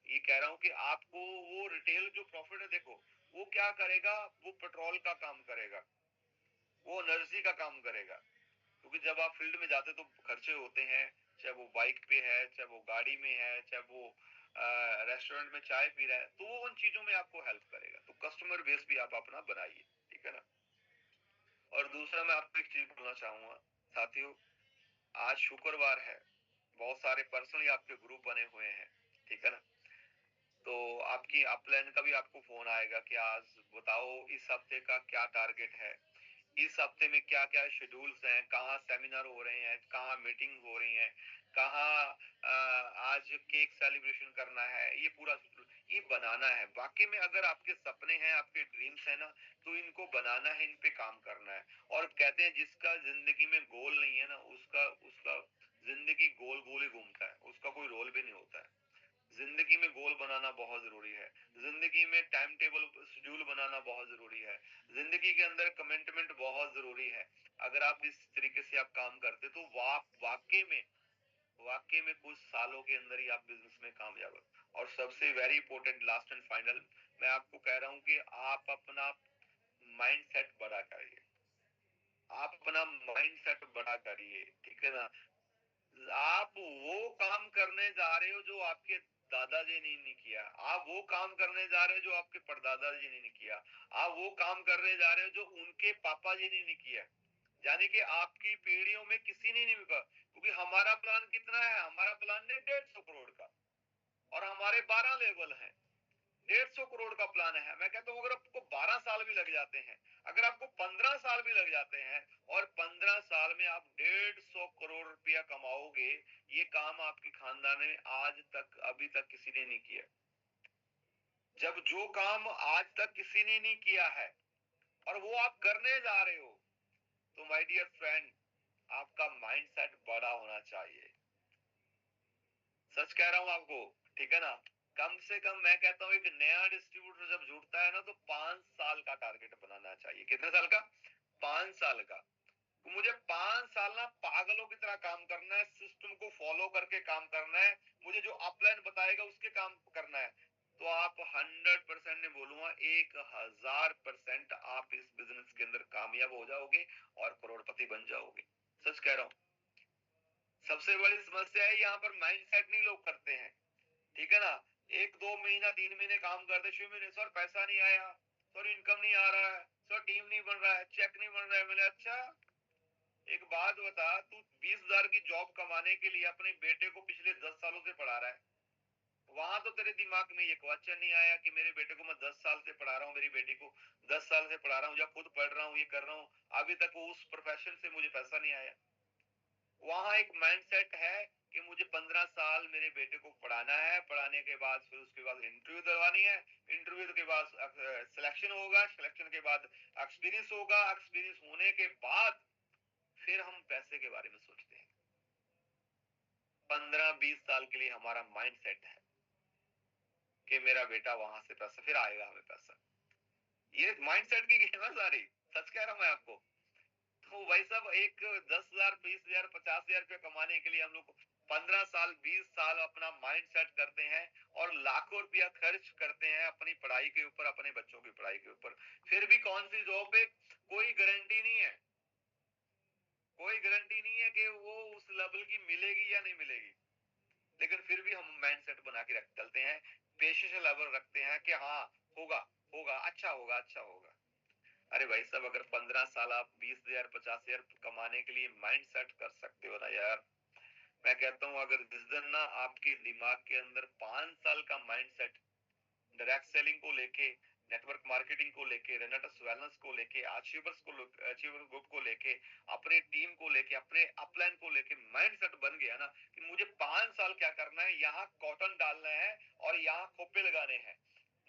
ये कह रहा हूँ कि आपको वो रिटेल जो प्रॉफिट है, देखो वो क्या करेगा, वो पेट्रोल का काम करेगा, वो एनर्जी का काम करेगा। क्योंकि जब आप फील्ड में जाते तो खर्चे होते हैं, चाहे वो बाइक पे है, चाहे वो गाड़ी में है, चाहे वो रेस्टोरेंट में चाय पी रहा है, तो वो उन चीजों में आपको हेल्प करेगा। तो कस्टमर बेस भी आप अपना बनाइए। ठीक है ना? और दूसरा मैं आपको एक चीज बोलना चाहूंगा साथियों, आज शुक्रवार है, बहुत सारे पर्सनली आपके ग्रुप बने हुए हैं। ठीक है ना? तो आपकी अपलाइन का भी आपको फोन आएगा कि आज बताओ इस हफ्ते का क्या टारगेट है, इस हफ्ते में क्या क्या शेड्यूल्स हैं, कहाँ सेमिनार हो रहे हैं, कहाँ मीटिंग हो रही है, कहाँ आज केक सेलिब्रेशन करना है, ये पूरा ये बनाना है। वाकई में अगर आपके सपने हैं, आपके ड्रीम्स हैं ना, तो इनको बनाना है, इन पे काम करना है। और कहते हैं जिसका जिंदगी में गोल नहीं है ना, उसका उसका जिंदगी गोल गोल ही घूमता है, उसका कोई रोल भी नहीं होता है। जिंदगी में गोल बनाना बहुत जरूरी है। जिंदगी में टाइम टेबल शेड्यूल बनाना बहुत जरूरी है। जिंदगी के अंदर कमिटमेंट बहुत जरूरी है। अगर आप इस तरीके से आप काम करते तो वाकई में कुछ सालों के अंदर ही आप बिजनेस में कामयाब हो। और सबसे very important, last and final, मैं आपको कह रहा हूं कि आप अपना माइंड सेट बड़ा करिए। आप अपना माइंड सेट बड़ा करिए। ठीक है ना? आप वो काम करने जा रहे हो जो आपके दादाजी ने नहीं किया। आप वो काम करने जा रहे हो जो आपके परदादा जी ने नहीं किया। आप वो काम करने जा रहे हो जो उनके पापा जी ने नहीं किया। यानी कि आपकी पीढ़ियों में किसी ने नहीं किया। क्योंकि हमारा प्लान कितना है, हमारा प्लान है 150 करोड़ का, और हमारे 12 लेवल हैं। 150 करोड़ का प्लान है। मैं कहता हूँ अगर आपको 12 साल भी लग जाते हैं, अगर आपको 15 साल भी लग जाते हैं, और 15 साल में आप 150 करोड़ रुपया कमाओगे, ये काम आपके खानदान में आज तक, अभी तक किसी ने नहीं किया। जब जो काम आज तक किसी ने नहीं किया है और वो आप करने जा रहे हो, तो माय डियर फ्रेंड, आपका माइंडसेट बड़ा होना चाहिए। सच कह रहा हूं आपको। ठीक है ना? कम से कम मैं कहता हूं एक नया डिस्ट्रीब्यूटर जब जुड़ता है ना, तो 5 साल का टारगेट बनाना चाहिए। कितने साल का? 5 साल का। तो मुझे 5 साल ना पागलों की तरह काम करना है, सिस्टम को फॉलो करके काम करना है, मुझे जो अपलाइन बताएगा उसके काम करना है। तो आप 100% नहीं बोलूंगा, 1000% आप इस बिजनेस के अंदर कामयाब हो जाओगे और करोड़पति बन जाओगे। सच कह रहा हूं। सबसे बड़ी समस्या है यहाँ पर माइंड सेट नहीं लोग करते हैं। ठीक है ना? 1 2 महीना 3 महीने काम करते, 6 महीने सर पैसा नहीं आया, सर इनकम नहीं आ रहा है, सर टीम नहीं बन रहा है, चेक नहीं बन रहा है। मैंने अच्छा, एक बात बता, तू 20,000 की जॉब कमाने के लिए अपने बेटे को पिछले 10 सालों से पढ़ा रहा है। वहां तो तेरे दिमाग में ये क्वेश्चन नहीं आया कि मेरे बेटे को मैं 10 साल से पढ़ा रहा हूँ, मेरी बेटी को 10 साल से पढ़ा रहा हूँ, या खुद पढ़ रहा हूँ, ये कर रहा हूँ, अभी तक वो उस प्रोफेशन से मुझे पैसा नहीं आया। वहां एक माइंडसेट है कि मुझे 15 साल मेरे बेटे को पढ़ाना है, पढ़ाने के बाद फिर उसके बाद इंटरव्यू करवानी है, इंटरव्यू के बाद सिलेक्शन होगा, सिलेक्शन के बाद एक्सपीरियंस होगा, एक्सपीरियंस होने के बाद फिर हम पैसे के बारे में सोचते हैं। 15 20 साल के लिए हमारा माइंड सेट है कि मेरा बेटा वहां से पैसा, फिर आएगा हमें पैसा। ये माइंड सेट की गेम है सारी। सच कह रहा हूं मैं आपको। तो भाई साहब, एक 10,000 20,000 50,000 रुपया कमाने के लिए हम लोग 15 साल 20 साल अपना माइंड सेट करते हैं, और लाखों रुपया खर्च करते हैं अपनी पढ़ाई के ऊपर, अपने बच्चों की पढ़ाई के ऊपर। फिर भी कौन सी जॉब पे कोई गारंटी नहीं है, कोई गारंटी नहीं है कि वो उस लेवल की मिलेगी या नहीं मिलेगी। लेकिन फिर भी हम माइंड सेट बना के रख चलते हैं, पेशेंस लेवल रखते हैं कि हाँ होगा, होगा, अच्छा होगा, अच्छा होगा। अरे भाई साहब, अगर 15 साल आप 20,000 50,000 कमाने के लिए माइंड सेट कर सकते हो ना यार, मैं कहता हूँ अगर जिस दिन ना आपके दिमाग के अंदर 5 साल का माइंड सेट डायरेक्ट सेलिंग को लेके, नेटवर्क मार्केटिंग को लेके, रेनेटस वेलनेस को लेके, अचीवर्स ग्रुप को लेके, अपनी टीम को लेके, अपने अपलाइन को लेके माइंडसेट बन गया ना कि मुझे 5 साल क्या करना है, यहाँ कॉटन डालना है और यहाँ खोपे लगाने हैं।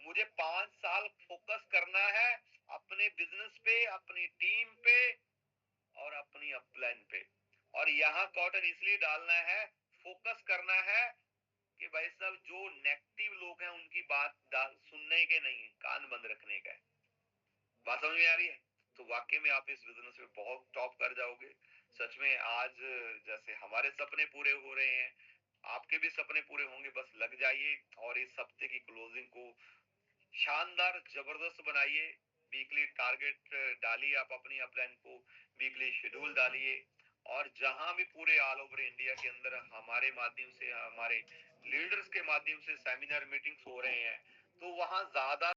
मुझे 5 साल फोकस करना है अपने बिजनेस पे, अपनी टीम पे और अपनी अपलाइन पे। और यहाँ कॉटन इसलिए डालना है, फोकस करना है कि भाई साहब जो नेगेटिव लोग हैं उनकी बात सुनने के नहीं है, कान बंद रखने का है। बात समझ में आ रही है? तो वाकई में आप इस बिजनेस में बहुत टॉप कर जाओगे। सच में आज जैसे हमारे सपने पूरे हो रहे हैं, आपके भी सपने पूरे होंगे। बस लग जाइए और इस हफ्ते की क्लोजिंग को शानदार जबरदस्त बनाइए। वीकली टारगेट डालिए, आप अपनी अपलाइन को वीकली शेड्यूल डालिए। और जहां भी पूरे ऑल ओवर इंडिया के अंदर हमारे माध्यम से, हमारे लीडर्स के माध्यम से सेमिनार मीटिंग्स हो रहे हैं, तो वहां ज्यादा